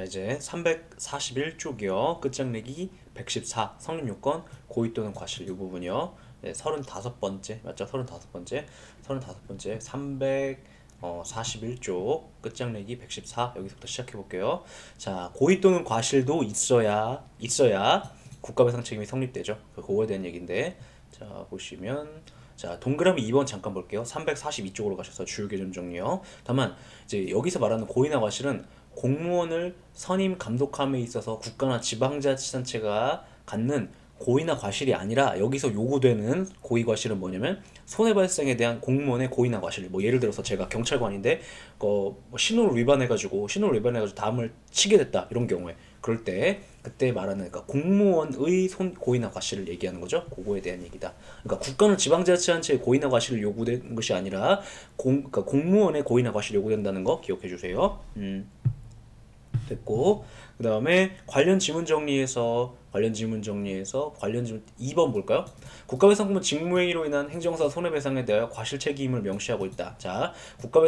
자, 이제 341쪽이요. 끝장내기 114 성립요건 고의 또는 과실 이 부분이요. 네, 35번째 맞죠? 35번째 35번째 341쪽 끝장내기 114 여기서부터 시작해 볼게요. 자, 고의 또는 과실도 있어야 국가배상 책임이 성립되죠. 그거에 대한 얘기인데, 자 보시면, 자 동그라미 2번 잠깐 볼게요. 342쪽으로 가셔서 주요 개념 정리요. 다만 이제 여기서 말하는 고의나 과실은 공무원을 선임 감독함에 있어서 국가나 지방자치단체가 갖는 고의나 과실이 아니라, 여기서 요구되는 고의 과실은 뭐냐면 손해발생에 대한 공무원의 고의나 과실. 뭐 예를 들어서 제가 경찰관인데 뭐 신호를 위반해가지고 다음을 치게 됐다, 이런 경우에, 그럴 때 그때 말하는, 그러니까 공무원의 고의나 과실을 얘기하는 거죠. 그거에 대한 얘기다. 그러니까 국가는 지방자치단체의 고의나 과실을 요구되는 것이 아니라 그러니까 공무원의 고의나 과실이 요구된다는 거 기억해 주세요. 됐고, 그 다음에 관련 지문 정리에서 관련 지문 2번 볼까요? 국가배상금은 직무행위로 인한 행정사 손해배상에 대하여 과실 책임을 명시하고 있다. 자,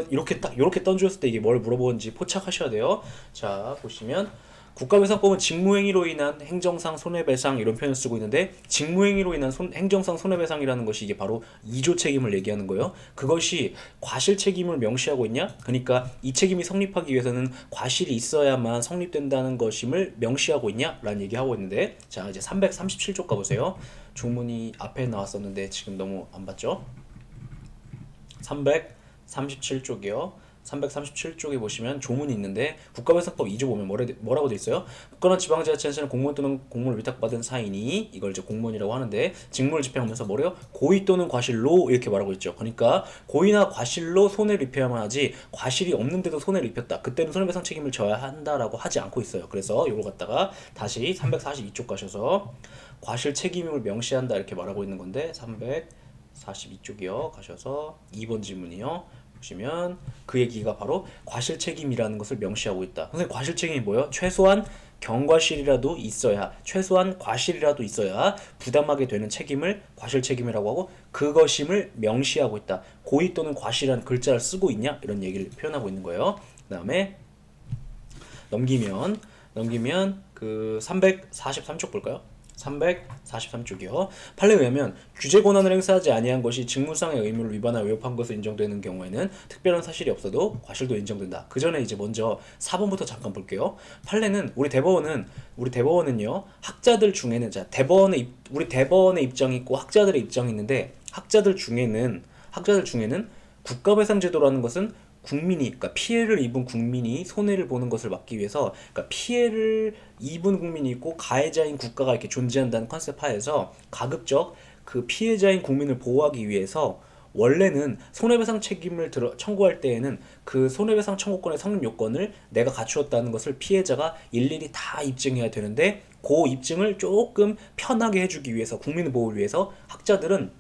이렇게 던졌을 때 이게 뭘 물어보는지 포착하셔야 돼요. 자, 보시면 국가배상법은 직무행위로 인한 행정상 손해배상 이런 표현을 쓰고 있는데, 직무행위로 인한 행정상 손해배상이라는 것이 이게 바로 2조 책임을 얘기하는 거예요. 그것이 과실 책임을 명시하고 있냐? 그러니까 이 책임이 성립하기 위해서는 과실이 있어야만 성립된다는 것임을 명시하고 있냐? 라는 얘기하고 있는데, 자 이제 337쪽 가보세요. 조문이 앞에 나왔었는데 지금 너무 안 봤죠? 337쪽이요. 337쪽에 보시면 조문이 있는데, 국가배상법 2조 보면 뭐라고 돼 있어요? 국가나 지방자치단체는 공무원 또는 공무원을 위탁받은 사인이, 이걸 이제 공무원이라고 하는데, 직무를 집행하면서 뭐래요? 고의 또는 과실로 이렇게 말하고 있죠. 그러니까 고의나 과실로 손해를 입혀야만 하지, 과실이 없는데도 손해를 입혔다, 그때는 손해배상 책임을 져야 한다라고 하지 않고 있어요. 그래서 이걸 갖다가 다시 342쪽 가셔서 과실 책임을 명시한다 이렇게 말하고 있는 건데, 342쪽이요 가셔서 2번 지문이요 보시면 그 얘기가 바로 과실 책임이라는 것을 명시하고 있다. 선생님, 과실 책임이 뭐예요? 최소한 최소한 과실이라도 있어야 부담하게 되는 책임을 과실 책임이라고 하고, 그것임을 명시하고 있다. 고의 또는 과실이라는 글자를 쓰고 있냐, 이런 얘기를 표현하고 있는 거예요. 그 다음에 넘기면 그 343쪽 볼까요? 343쪽이요. 판례에 의하면 규제 권한을 행사하지 아니한 것이 직무상의 의무를 위반하여 위협한 것으로 인정되는 경우에는 특별한 사실이 없어도 과실도 인정된다. 그 전에 이제 먼저 4번부터 잠깐 볼게요. 판례는 우리 대법원은요, 학자들 중에는, 자 우리 대법원의 입장이 있고 학자들의 입장이 있는데, 학자들 중에는 국가배상제도라는 것은 그러니까 피해를 입은 국민이 손해를 보는 것을 막기 위해서, 그러니까 피해를 입은 국민이 있고 가해자인 국가가 이렇게 존재한다는 컨셉 하에서 가급적 그 피해자인 국민을 보호하기 위해서, 원래는 손해배상 책임을 청구할 때에는 그 손해배상 청구권의 성립 요건을 내가 갖추었다는 것을 피해자가 일일이 다 입증해야 되는데, 그 입증을 조금 편하게 해주기 위해서, 국민을 보호를 위해서 학자들은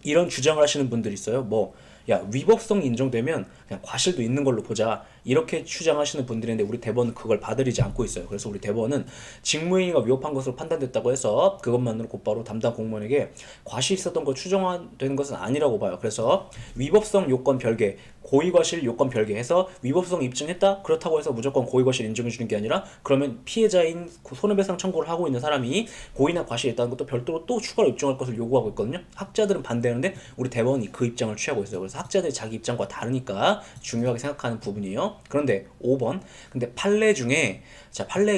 이런 주장을 하시는 분들이 있어요. 야, 위법성이 인정되면 그냥 과실도 있는 걸로 보자, 이렇게 주장하시는 분들인데, 우리 대법원은 그걸 받아들이지 않고 있어요. 그래서 우리 대법원은 직무행위가 위법한 것으로 판단됐다고 해서 그것만으로 곧바로 담당 공무원에게 과실이 있었던 거 추정되는 것은 아니라고 봐요. 그래서 위법성 요건 별개, 고의과실 요건 별개 해서 위법성 입증했다? 그렇다고 해서 무조건 고의과실 인정해주는 게 아니라, 그러면 피해자인 손해배상 청구를 하고 있는 사람이 고의나 과실이 있다는 것도 별도로 또 추가로 입증할 것을 요구하고 있거든요. 학자들은 반대하는데 우리 대법원이 그 입장을 취하고 있어요. 그래서 학자들이 자기 입장과 다르니까 중요하게 생각하는 부분이에요. 그런데 5번, 근데 판례에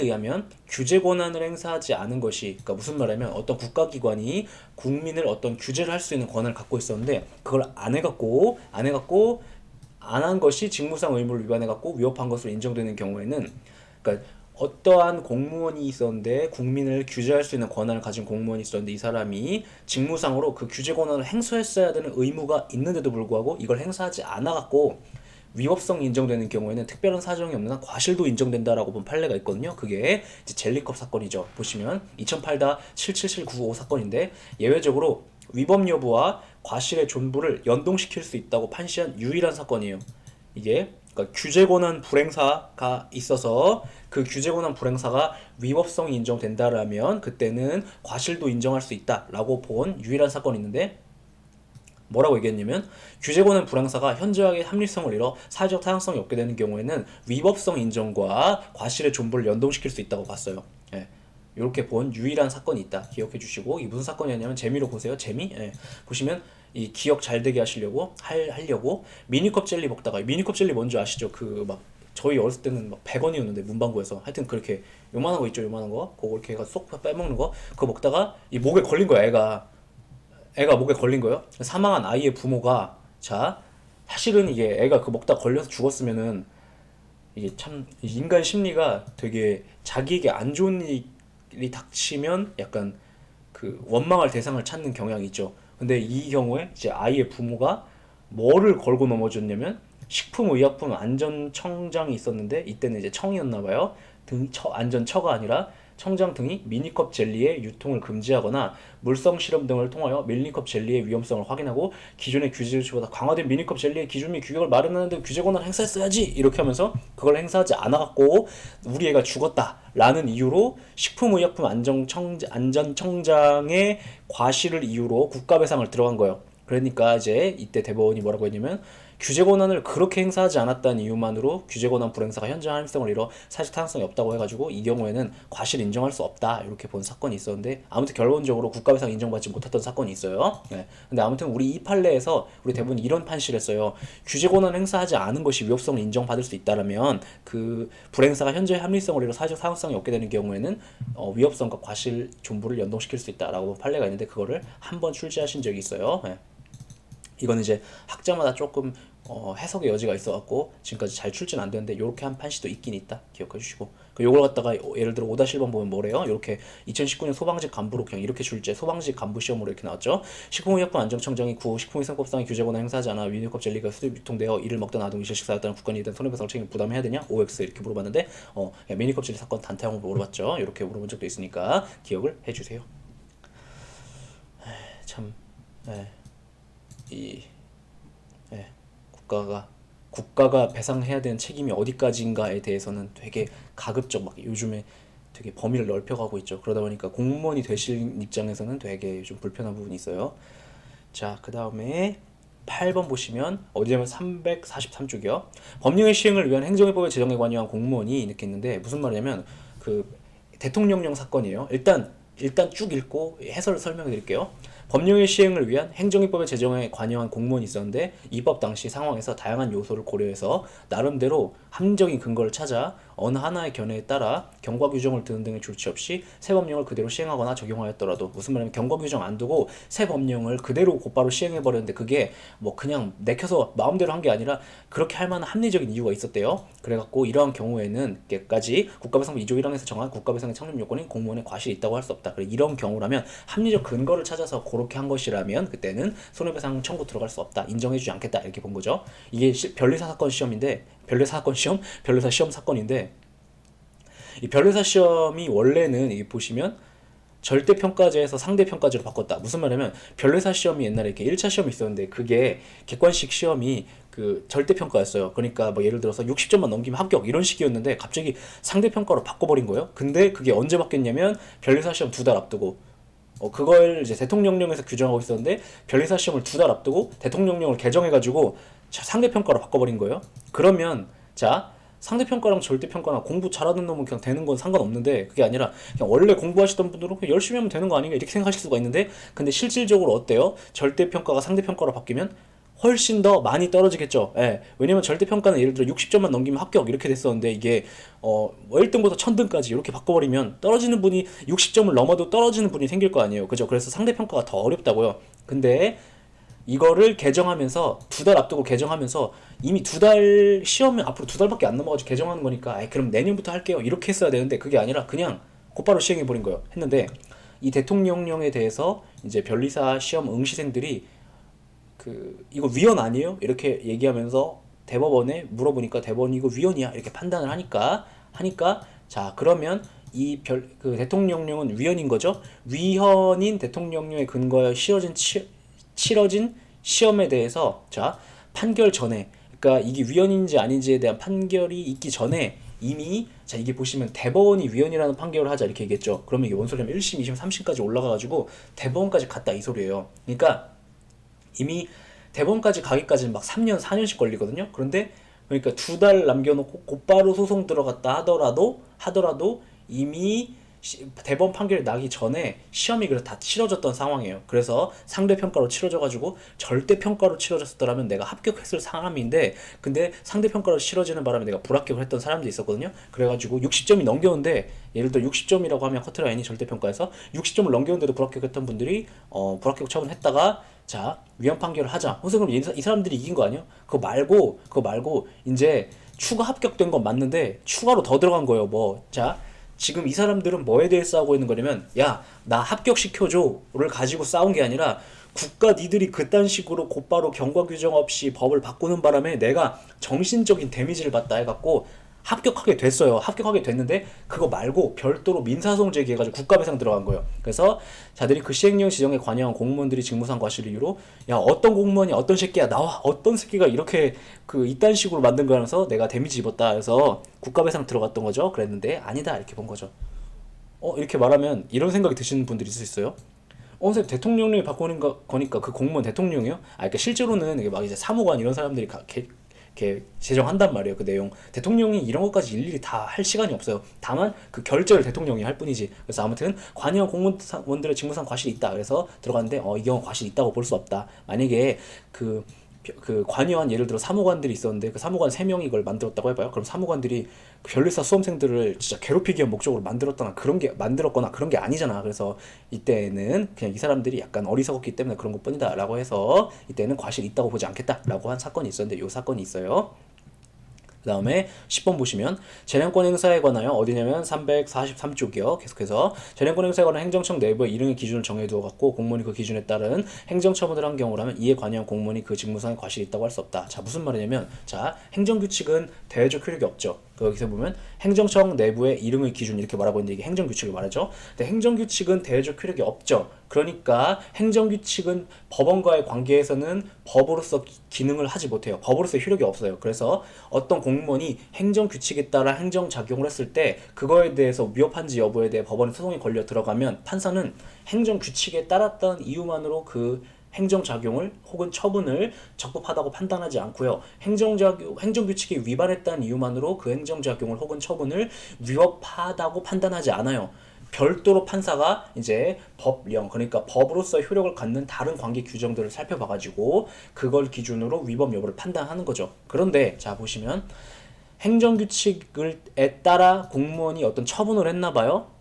의하면 규제 권한을 행사하지 않은 것이, 그러니까 무슨 말이냐면 어떤 국가기관이 국민을 어떤 규제를 할 수 있는 권한을 갖고 있었는데, 그걸 안 한 것이 직무상 의무를 위반해갖고 위협한 것으로 인정되는 경우에는, 그러니까 어떠한 공무원이 있었는데, 국민을 규제할 수 있는 권한을 가진 공무원이 있었는데, 이 사람이 직무상으로 그 규제 권한을 행사했어야 되는 의무가 있는데도 불구하고 이걸 행사하지 않아갖고 위법성이 인정되는 경우에는 특별한 사정이 없는 한 과실도 인정된다라고 본 판례가 있거든요. 그게 이제 젤리컵 사건이죠. 보시면 2008-777995 사건인데, 예외적으로 위법 여부와 과실의 존부를 연동시킬 수 있다고 판시한 유일한 사건이에요. 이게 그러니까 규제 권한 불행사가 있어서 그 규제 권한 불행사가 위법성이 인정된다라면 그때는 과실도 인정할 수 있다라고 본 유일한 사건이 있는데, 뭐라고 얘기했냐면 규제권한 불행사가 현저하게 합리성을 잃어 사회적 타당성이 없게 되는 경우에는 위법성 인정과 과실의 존보를 연동시킬 수 있다고 봤어요. 예. 이렇게 본 유일한 사건이 있다. 기억해 주시고 이게 무슨 사건이었냐면 재미로 보세요. 재미. 예. 보시면 이 기억 잘 되게 하려고 미니컵 젤리 먹다가 미니컵 젤리 뭔지 아시죠? 그 막 저희 어렸을 때는 막 100원이었는데 문방구에서 하여튼 그렇게 요만한 거 있죠. 요만한 거 그거 이렇게 해가 쏙 빼먹는 거 그거 먹다가 이 목에 걸린 거야. 애가 목에 걸린 거예요. 사망한 아이의 부모가 자 사실은 이게 애가 그 먹다 걸려서 죽었으면은 이게 참 인간 심리가 되게 자기에게 안 좋은 일이 닥치면 약간 그 원망할 대상을 찾는 경향이 있죠. 근데 이 경우에 이제 아이의 부모가 뭐를 걸고 넘어졌냐면 식품의약품안전청장이 있었는데 이때는 이제 청이었나 봐요. 안전처가 아니라 청장 등이 미니컵 젤리의 유통을 금지하거나 물성 실험 등을 통하여 미니컵 젤리의 위험성을 확인하고 기존의 규제보다 강화된 미니컵 jel리의 기준 및 규격을 마련하는데 규제 권한을 행사했어야지 이렇게 하면서 그걸 행사하지 않아갖고 우리 애가 죽었다라는 이유로 식품의약품 안전청장의 과실을 이유로 국가배상을 들어간 거예요. 그러니까 이제 이때 대법원이 뭐라고 했냐면 규제 권한을 그렇게 행사하지 않았다는 이유만으로 규제 권한 불행사가 현저한 합리성을 잃어 사실 타당성이 없다고 해가지고 이 경우에는 과실 인정할 수 없다 이렇게 본 사건이 있었는데 아무튼 결론적으로 국가배상 인정받지 못했던 사건이 있어요. 네. 근데 아무튼 우리 이 판례에서 우리 대부분 이런 판시를 했어요. 규제 권한 행사하지 않은 것이 위법성을 인정받을 수 있다라면 그 불행사가 현저히 합리성을 잃어 사실 타당성이 없게 되는 경우에는 위법성과 과실 존부를 연동시킬 수 있다라고 판례가 있는데 그거를 한 번 출제하신 적이 있어요. 네. 이거는 이제 학자마다 조금 해석의 여지가 있어갖고 지금까지 잘 출제는 안 되는데 요렇게 한 판시도 있긴 있다 기억해 주시고 요걸 갖다가 예를 들어 5-1번 보면 뭐래요? 이렇게 2019년 소방직 간부로 그냥 이렇게 출제 소방직 간부 시험으로 이렇게 나왔죠. 식품의약품 안전청장이 구 식품위생법상의 규제 권한 행사하지 않아 미니컵 젤리가 수입 유통되어 이를 먹던 아동이 실식사였다는 국가에 대한 손해배상 책임을 부담해야 되냐? OX 이렇게 물어봤는데 미니컵 젤리 사건 단타형으로 물어봤죠. 이렇게 물어본 적도 있으니까 기억을 해주세요. 참 국가가 배상해야 되는 책임이 어디까지인가에 대해서는 되게 가급적 막 요즘에 되게 범위를 넓혀가고 있죠. 그러다 보니까 공무원이 되실 입장에서는 되게 좀 불편한 부분이 있어요. 자, 그 다음에 8번 보시면 어디냐면 343쪽이요. 법령의 시행을 위한 행정위법의 제정에 관여한 공무원이 이렇게 있는데 무슨 말이냐면 그 대통령령 사건이에요. 일단 쭉 읽고 해설을 설명해 드릴게요. 법령의 시행을 위한 행정입법의 제정에 관여한 공무원이 있었는데 입법 당시 상황에서 다양한 요소를 고려해서 나름대로 합리적인 근거를 찾아 어느 하나의 견해에 따라 경과 규정을 두는 등의 조치 없이 새 법령을 그대로 시행하거나 적용하였더라도 무슨 말이냐면 경과 규정 안 두고 새 법령을 그대로 곧바로 시행해 버렸는데 그게 뭐 그냥 내켜서 마음대로 한 게 아니라 그렇게 할 만한 합리적인 이유가 있었대요. 그래갖고 이러한 경우에는 깨까지 국가배상법 2조 1항에서 정한 국가배상의 창립 요건인 공무원의 과실이 있다고 할 수 없다. 그래 이런 경우라면 합리적 근거를 찾아서 그렇게 한 것이라면 그때는 손해배상 청구 들어갈 수 없다. 인정해주지 않겠다. 이렇게 본 거죠. 이게 변리사 사건 시험인데 변리사 시험 사건인데 이 변리사 시험이 원래는 이 보시면 절대평가제에서 상대평가제로 바꿨다. 무슨 말이냐면 변리사 시험이 옛날에 이렇게 1차 시험이 있었는데 그게 객관식 시험이 그 절대평가였어요. 그러니까 뭐 예를 들어서 60점만 넘기면 합격 이런 식이었는데 갑자기 상대평가로 바꿔버린 거예요. 근데 그게 언제 바뀌었냐면 변리사 시험 2달 앞두고 그걸 이제 대통령령에서 규정하고 있었는데 변리사 시험을 2달 앞두고 대통령령을 개정해가지고 상대평가로 바꿔버린 거예요. 그러면 자 상대평가랑 절대평가랑 공부 잘하는 놈은 그냥 되는 건 상관없는데 그게 아니라 그냥 원래 공부하시던 분들은 그냥 열심히 하면 되는 거 아닌가 이렇게 생각하실 수가 있는데 근데 실질적으로 어때요? 절대평가가 상대평가로 바뀌면 훨씬 더 많이 떨어지겠죠. 예. 왜냐면 절대평가는 예를 들어 60점만 넘기면 합격 이렇게 됐었는데 이게 뭐 1등부터 1000등까지 이렇게 바꿔버리면 떨어지는 분이 60점을 넘어도 떨어지는 분이 생길 거 아니에요. 그죠? 그래서 상대평가가 더 어렵다고요. 근데 이거를 개정하면서 2달 앞두고 개정하면서 이미 2달 시험은 앞으로 2달밖에 안 남아가지고 개정하는 거니까 그럼 내년부터 할게요 이렇게 했어야 되는데 그게 아니라 그냥 곧바로 시행해버린 거예요. 했는데 이 대통령령에 대해서 이제 변리사 시험 응시생들이 이거 위헌 아니에요? 이렇게 얘기하면서 대법원에 물어보니까 대법원이 이거 위헌이야 이렇게 판단을 하니까 자 그러면 그 대통령령은 위헌인 거죠. 위헌인 대통령령의 근거에 치러진 시험에 대해서 자 판결 전에 그러니까 이게 위헌인지 아닌지에 대한 판결이 있기 전에 이미 자 이게 보시면 대법원이 위헌이라는 판결을 하자 이렇게 얘기했죠. 그러면 이게 뭔 소리냐면 1심, 2심, 3심까지 올라가가지고 대법원까지 갔다 이 소리예요. 그러니까 이미 대법원까지 가기까지는 막 3년, 4년씩 걸리거든요. 그런데 그러니까 2달 남겨놓고 곧바로 소송 들어갔다 하더라도 이미 대법원 판결이 나기 전에 시험이 그래서 다 치러졌던 상황이에요. 그래서 상대 평가로 치러져가지고 절대 평가로 치러졌더라면 내가 합격했을 사람인데, 근데 상대 평가로 치러지는 바람에 내가 불합격을 했던 사람도 있었거든요. 그래가지고 60점이 넘겼는데, 예를 들어 60점이라고 하면 커트라인이 절대 평가에서 60점을 넘겼는데도 불합격했던 분들이 불합격 처분했다가, 자, 위헌 판결을 하자. 그럼 이 사람들이 이긴 거 아니에요? 그거 말고 이제 추가 합격된 건 맞는데 추가로 더 들어간 거예요. 자, 지금 이 사람들은 뭐에 대해 싸우고 있는 거냐면, 야, 나 합격시켜줘를 가지고 싸운 게 아니라, 국가 니들이 그딴 식으로 곧바로 경과 규정 없이 법을 바꾸는 바람에 내가 정신적인 데미지를 받다 해갖고 합격하게 됐어요. 합격하게 됐는데 그거 말고 별도로 민사소송 제기해가지고 국가배상 들어간 거예요. 그래서 자들이 그 시행령 지정에 관여한 공무원들이 직무상 과실 이유로, 야, 어떤 공무원이 어떤 새끼야 나와, 어떤 새끼가 이렇게 이딴 식으로 만든 거라면서 내가 데미지 입었다 해서 국가배상 들어갔던 거죠. 그랬는데 아니다 이렇게 본 거죠. 이렇게 말하면 이런 생각이 드시는 분들이 있을 수 있어요. 선생님, 대통령령이 바꾸는 거니까 그 공무원 대통령이요? 그러니까 실제로는 이게 막 이제 사무관 이런 사람들이 이렇게 제정한단 말이에요. 그 내용. 대통령이 이런 것까지 일일이 다 할 시간이 없어요. 다만 그 결재를 대통령이 할 뿐이지. 그래서 아무튼 관여한 공무원들의 직무상 과실이 있다. 그래서 들어갔는데 이 경우 과실이 있다고 볼 수 없다. 만약에 관여한 예를 들어 사무관들이 있었는데 그 사무관 3명이 이걸 만들었다고 해봐요. 그럼 사무관들이 변리사 수험생들을 진짜 괴롭히기 위한 목적으로 만들었거나 그런 게 아니잖아. 그래서 이때는 그냥 이 사람들이 약간 어리석었기 때문에 그런 것뿐이다 라고 해서 이때는 과실이 있다고 보지 않겠다 라고 한 사건이 있었는데, 이 사건이 있어요. 그 다음에 10번 보시면 재량권 행사에 관하여 어디냐면 343쪽이요. 계속해서 재량권 행사에 관한 행정청 내부의 일응의 기준을 정해두어 갖고 공무원이 그 기준에 따른 행정처분을 한 경우라면 이에 관여한 공무원이 그 직무상의 과실이 있다고 할 수 없다. 자, 무슨 말이냐면, 자, 행정규칙은 대외적 효력이 없죠. 여기서 보면 행정청 내부의 일응의 기준 이렇게 말하고 있는데 이게 행정규칙을 말하죠. 근데 행정규칙은 대외적 효력이 없죠. 그러니까 행정규칙은 법원과의 관계에서는 법으로서 기능을 하지 못해요. 법으로서 효력이 없어요. 그래서 어떤 공무원이 행정규칙에 따라 행정작용을 했을 때 그거에 대해서 위법한지 여부에 대해 법원에 소송이 걸려 들어가면 판사는 행정규칙에 따랐던 이유만으로 그 행정작용을 혹은 처분을 적법하다고 판단하지 않고요. 행정규칙이 위반했다는 이유만으로 그 행정작용을 혹은 처분을 위법하다고 판단하지 않아요. 별도로 판사가 이제 법령, 그러니까 법으로서 효력을 갖는 다른 관계 규정들을 살펴봐가지고 그걸 기준으로 위법 여부를 판단하는 거죠. 그런데 자, 보시면 행정규칙에 따라 공무원이 어떤 처분을 했나 봐요.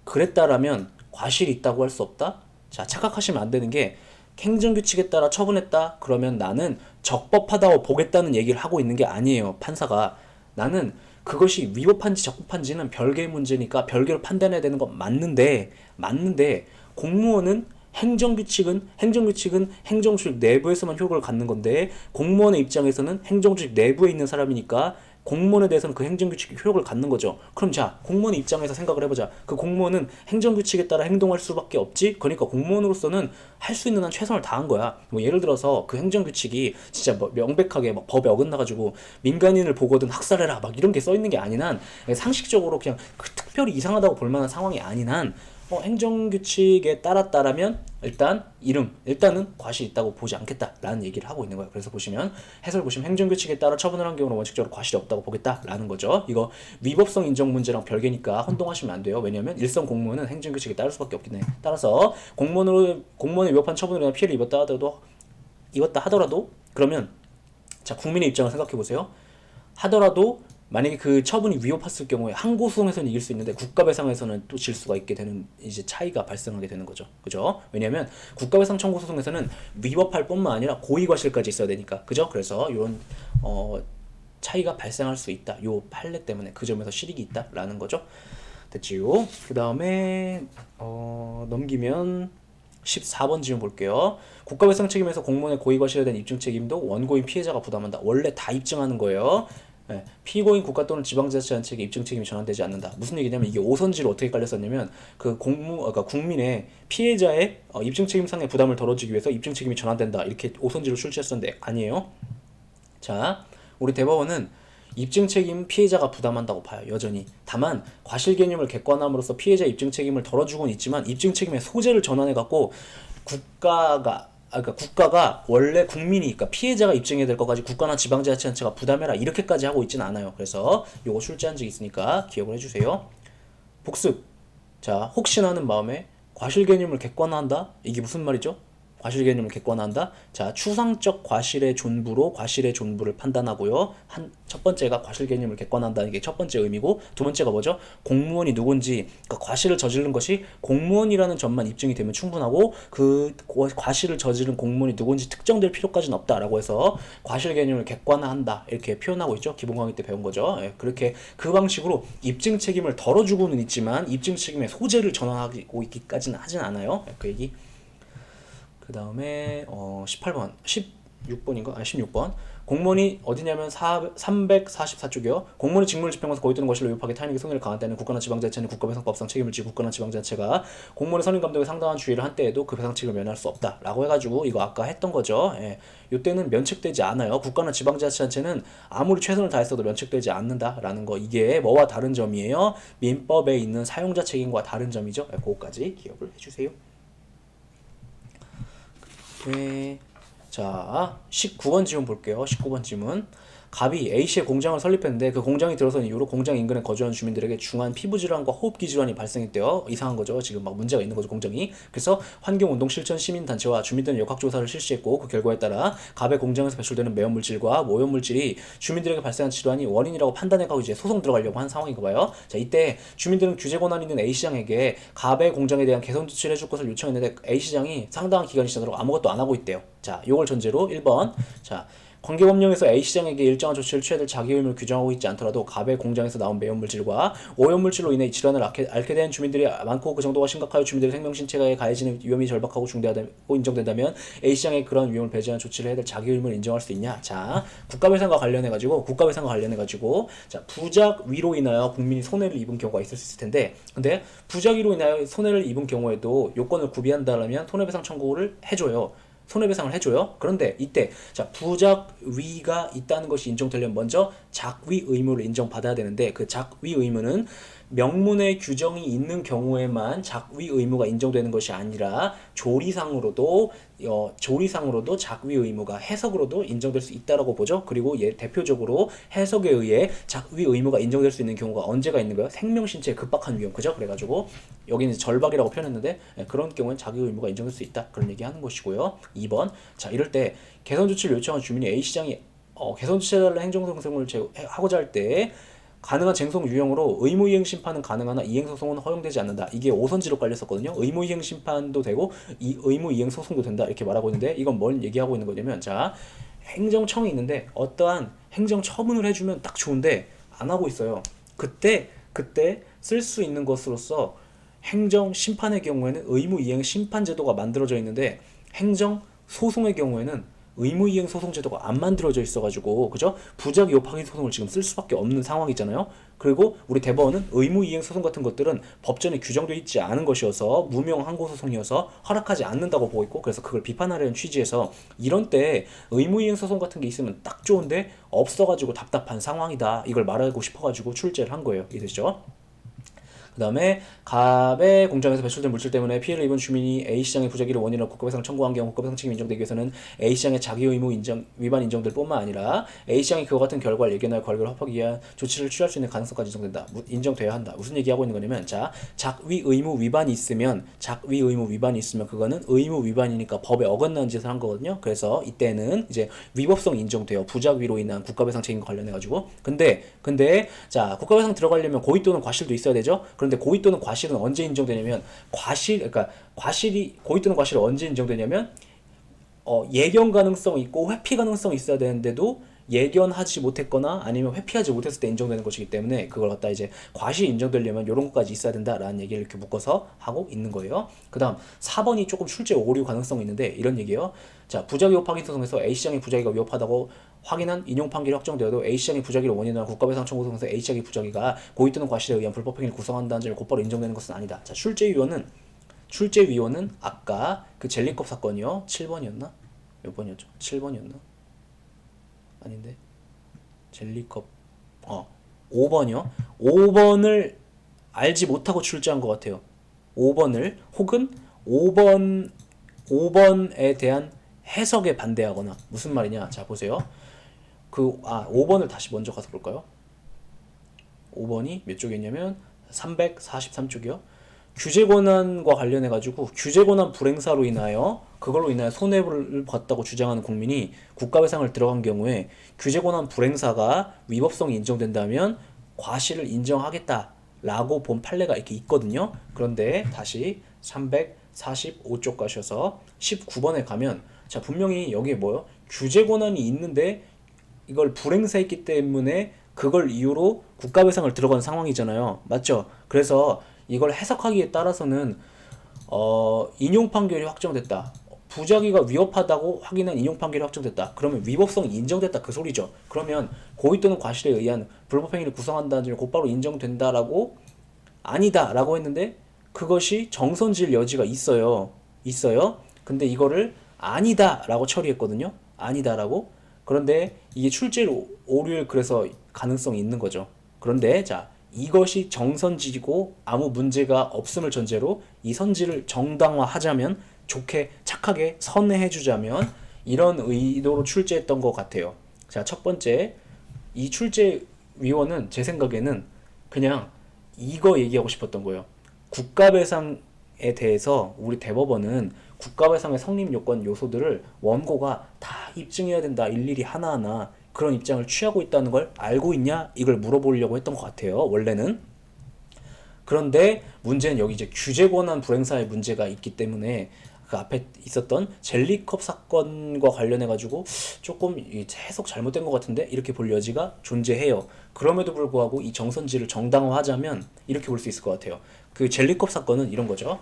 그랬다라면 과실이 있다고 할 수 없다? 자, 착각하시면 안 되는 게, 행정규칙에 따라 처분했다 그러면 나는 적법하다고 보겠다는 얘기를 하고 있는 게 아니에요. 판사가. 나는 그것이 위법한지 적법한지는 별개의 문제니까 별개로 판단해야 되는 건 맞는데 공무원은 행정규칙은 행정조직 내부에서만 효력을 갖는 건데, 공무원의 입장에서는 행정조직 내부에 있는 사람이니까 공무원에 대해서는 그 행정규칙이 효력을 갖는 거죠. 그럼 자, 공무원의 입장에서 생각을 해보자. 그 공무원은 행정규칙에 따라 행동할 수밖에 없지? 그러니까 공무원으로서는 할 수 있는 한 최선을 다한 거야. 예를 들어서 그 행정규칙이 진짜 명백하게 막 법에 어긋나가지고 민간인을 보거든 학살해라 막 이런 게 써있는 게 아닌 한, 상식적으로 그냥 특별히 이상하다고 볼 만한 상황이 아닌 한 행정규칙에 따랐다라면 일단은 과실이 있다고 보지 않겠다라는 얘기를 하고 있는 거예요. 그래서 보시면 해설 보시면 행정규칙에 따라 처분을 한 경우는 원칙적으로 과실이 없다고 보겠다라는 거죠. 이거 위법성 인정 문제랑 별개니까 혼동하시면 안 돼요. 왜냐하면 일선 공무원은 행정규칙에 따를 수밖에 없긴 해. 따라서 공무원의 위법한 처분으로 인한 피해를 입었다 하더라도 그러면, 자, 국민의 입장을 생각해 보세요. 하더라도 만약에 그 처분이 위법했을 경우에 항고소송에서는 이길 수 있는데 국가배상에서는 또 질 수가 있게 되는 이제 차이가 발생하게 되는 거죠. 그죠? 왜냐면 국가배상 청구 소송에서는 위법할 뿐만 아니라 고의과실까지 있어야 되니까. 그죠? 그래서 이런 차이가 발생할 수 있다. 요 판례 때문에 그 점에서 실익이 있다라는 거죠. 됐지요? 그 다음에 넘기면 14번 질문 볼게요. 국가배상 책임에서 공무원의 고의과실에 대한 입증 책임도 원고인 피해자가 부담한다. 원래 다 입증하는 거예요. 네, 피고인 국가 또는 지방자치단체에게 입증 책임이 전환되지 않는다. 무슨 얘기냐면 이게 오선지를 어떻게 깔렸었냐면 그러니까 국민의 피해자의 입증 책임상의 부담을 덜어주기 위해서 입증 책임이 전환된다 이렇게 오선지로 출제했었는데 아니에요. 자, 우리 대법원은 입증 책임 피해자가 부담한다고 봐요. 여전히. 다만 과실 개념을 객관함으로써 피해자 입증 책임을 덜어주고는 있지만 입증 책임의 소재를 전환해갖고 국가가 그러니까 국가가 원래 국민이, 그러니까 피해자가 입증해야 될 것까지 국가나 지방자치단체가 부담해라 이렇게까지 하고 있지는 않아요. 그래서 요거 출제한 적 있으니까 기억을 해주세요. 복습. 자, 혹시나 하는 마음에 과실 개념을 객관화한다? 이게 무슨 말이죠? 과실 개념을 객관화한다. 자, 추상적 과실의 존부로 과실의 존부를 판단하고요. 첫 번째가 과실 개념을 객관화한다는 게 첫 번째 의미고, 두 번째가 뭐죠? 공무원이 누군지, 그러니까 과실을 저지른 것이 공무원이라는 점만 입증이 되면 충분하고, 그 과실을 저지른 공무원이 누군지 특정될 필요까지는 없다라고 해서 과실 개념을 객관화한다 이렇게 표현하고 있죠. 기본 강의 때 배운 거죠. 예, 그렇게 그 방식으로 입증 책임을 덜어주고는 있지만 입증 책임의 소재를 전환하고 있기까지는 하진 않아요. 예, 그 얘기. 그 다음에 18번, 16번인가? 16번. 공무원이 어디냐면 344쪽이요. 공무원이 직무를 집행하면서 고의 또는 과실로 위법하게 타인에게 손해를 가한 때는 국가나 지방자치는 국가배상법상 책임을 지고 국가나 지방자치가 공무원의 선임 감독에 상당한 주의를 한 때에도 그 배상 책임을 면할 수 없다 라고 해가지고 이거 아까 했던 거죠. 예. 이때는 면책되지 않아요. 국가나 지방자치단체는 아무리 최선을 다했어도 면책되지 않는다라는 거, 이게 뭐와 다른 점이에요? 민법에 있는 사용자 책임과 다른 점이죠. 예, 그거까지 기억을 해주세요. 네. 자, 19번 지문 볼게요. 19번 지문. 갑이 A시의 공장을 설립했는데 그 공장이 들어선 이후로 공장 인근에 거주하는 주민들에게 중한 피부 질환과 호흡기 질환이 발생했대요. 이상한 거죠. 지금 막 문제가 있는 거죠, 공장이. 그래서 환경운동 실천 시민단체와 주민들은 역학조사를 실시했고 그 결과에 따라 갑의 공장에서 배출되는 매연물질과 오염물질이 주민들에게 발생한 질환이 원인이라고 판단해가지고 이제 소송 들어가려고 한 상황인가 봐요. 자, 이때 주민들은 규제 권한이 있는 A시장에게 갑의 공장에 대한 개선 조치를 해줄 것을 요청했는데 A시장이 상당한 기간이 지나도록 아무것도 안 하고 있대요. 자, 요걸 전제로 1번. 자, 관계법령에서 A시장에게 일정한 조치를 취해야 될 자기 의무를 규정하고 있지 않더라도 갑의 공장에서 나온 매연물질과 오염물질로 인해 질환을 앓게 된 주민들이 많고 그 정도가 심각하여 주민들의 생명 신체에 가해지는 위험이 절박하고 중대하다고 인정된다면 A시장에 그런 위험을 배제하는 조치를 해야 될 자기 의무를 인정할 수 있냐. 자, 국가배상과 관련해가지고 자, 부작 위로 인하여 국민이 손해를 입은 경우가 있을 수 있을 텐데, 근데 부작 위로 인하여 손해를 입은 경우에도 요건을 구비한다면 손해배상 청구를 해줘요. 손해배상을 해줘요. 그런데 이때 자, 부작위가 있다는 것이 인정되려면 먼저 작위 의무를 인정받아야 되는데, 그 작위 의무는 명문의 규정이 있는 경우에만 작위 의무가 인정되는 것이 아니라 조리상으로도 작위 의무가 해석으로도 인정될 수 있다라고 보죠. 그리고 대표적으로 해석에 의해 작위 의무가 인정될 수 있는 경우가 언제가 있는 거예요? 생명신체에 급박한 위험, 그죠? 그래가지고 여기는 절박이라고 표현했는데 그런 경우는 작위 의무가 인정될 수 있다, 그런 얘기 하는 것이고요. 2번. 자, 이럴 때 개선 조치를 요청한 주민이 A시장이 개선 조치해달라는 행정소송을 하고자 할 때 가능한 쟁송 유형으로 의무이행 심판은 가능하나 이행소송은 허용되지 않는다. 이게 5선지로 깔렸었거든요. 의무이행 심판도 되고 의무이행 소송도 된다 이렇게 말하고 있는데, 이건 뭘 얘기하고 있는 거냐면, 자, 행정청이 있는데 어떠한 행정처분을 해주면 딱 좋은데 안 하고 있어요. 그때 쓸 수 있는 것으로서 행정 심판의 경우에는 의무이행 심판 제도가 만들어져 있는데 행정 소송의 경우에는 의무이행 소송 제도가 안 만들어져 있어가지고, 그죠? 부작 위법 확인 소송을 지금 쓸 수밖에 없는 상황이잖아요. 그리고 우리 대법원은 의무이행 소송 같은 것들은 법전에 규정되어 있지 않은 것이어서 무명 항고 소송이어서 허락하지 않는다고 보고 있고, 그래서 그걸 비판하려는 취지에서 이런 때 의무이행 소송 같은 게 있으면 딱 좋은데 없어가지고 답답한 상황이다, 이걸 말하고 싶어가지고 출제를 한 거예요. 이해되죠? 그 다음에 갑의 공장에서 배출된 물질 때문에 피해를 입은 주민이 A시장의 부작위를 원인으로 국가배상을 청구한 경우 국가배상 책임이 인정되기 위해서는 A시장의 자기 의무 위반 인정될 뿐만 아니라 A시장이 그와 같은 결과를 예견하여 결과를 합하기 위한 조치를 취할 수 있는 가능성까지 인정돼야 한다. 무슨 얘기하고 있는 거냐면, 자, 작위 의무 위반이 있으면 그거는 의무 위반이니까 법에 어긋나는 짓을 한 거거든요. 그래서 이때는 이제 위법성 인정돼요. 부작위로 인한 국가배상 책임과 관련해 가지고. 근데 자, 국가배상 들어가려면 고의 또는 과실도 있어야 되죠. 그런데 고의 또는 과실은 언제 인정되냐면 고의 또는 과실은 언제 인정되냐면 예견 가능성 있고 회피 가능성이 있어야 되는데도 예견하지 못했거나 아니면 회피하지 못했을 때 인정되는 것이기 때문에 그걸 갖다 이제 과실이 인정되려면 이런 것까지 있어야 된다라는 얘기를 이렇게 묶어서 하고 있는 거예요. 그 다음 4번이 조금 출제 오류 가능성이 있는데 이런 얘기예요. 자, 부작위 위법 확인 소송에서 A시장의 부작위가 위법하다고 확인한 인용 판결이 확정되어도 A시장의 부작위를 원인으로 국가배상 청구 소송에서 A시장의 부작위가 고의 또는 과실에 의한 불법 행위를 구성한다는 점이 곧바로 인정되는 것은 아니다. 자, 출제위원은 아까 그 젤리컵 사건이요. 7번이었나? 몇 번이었죠? 7번이었나? 아닌데. 젤리컵 5번이요. 5번을 알지 못하고 출제한 것 같아요. 5번을, 혹은 5번에 대한 해석에 반대하거나. 무슨 말이냐? 자, 보세요. 5번을 다시 먼저 가서 볼까요? 5번이 몇 쪽에 있냐면 343쪽이요. 규제 권한과 관련해 가지고 규제 권한 불행사로 인하여 그걸로 인하여 손해를 봤다고 주장하는 국민이 국가배상을 들어간 경우에 규제 권한 불행사가 위법성이 인정된다면 과실을 인정하겠다라고 본 판례가 이렇게 있거든요. 그런데 다시 345쪽 가셔서 19번에 가면 자, 분명히 여기에 뭐요? 규제 권한이 있는데 이걸 불행사했기 때문에 그걸 이유로 국가배상을 들어간 상황이잖아요. 맞죠? 그래서 이걸 해석하기에 따라서는 인용 판결이 확정됐다. 부작위가 위법하다고 확인한 인용 판결이 확정됐다. 그러면 위법성이 인정됐다 그 소리죠. 그러면 고의 또는 과실에 의한 불법행위를 구성한다는 점이 곧바로 인정된다라고 아니다라고 했는데 그것이 정선질 여지가 있어요. 있어요. 근데 이거를 아니다라고 처리했거든요. 아니다라고. 그런데 이게 출제 오류일 그래서 가능성이 있는 거죠. 그런데 자, 이것이 정선지고 아무 문제가 없음을 전제로 이 선지를 정당화하자면 좋게 착하게 선회해주자면 이런 의도로 출제했던 것 같아요. 자, 첫 번째 이 출제 위원은 제 생각에는 그냥 이거 얘기하고 싶었던 거예요. 국가배상에 대해서 우리 대법원은 국가배상의 성립 요건 요소들을 원고가 다 입증해야 된다 일일이 하나하나 그런 입장을 취하고 있다는 걸 알고 있냐 이걸 물어보려고 했던 것 같아요. 원래는. 그런데 문제는 여기 이제 규제 권한 불행사의 문제가 있기 때문에 그 앞에 있었던 젤리컵 사건과 관련해 가지고 조금 해석 잘못된 것 같은데 이렇게 볼 여지가 존재해요. 그럼에도 불구하고 이 정선지를 정당화하자면 이렇게 볼 수 있을 것 같아요. 그 젤리컵 사건은 이런 거죠.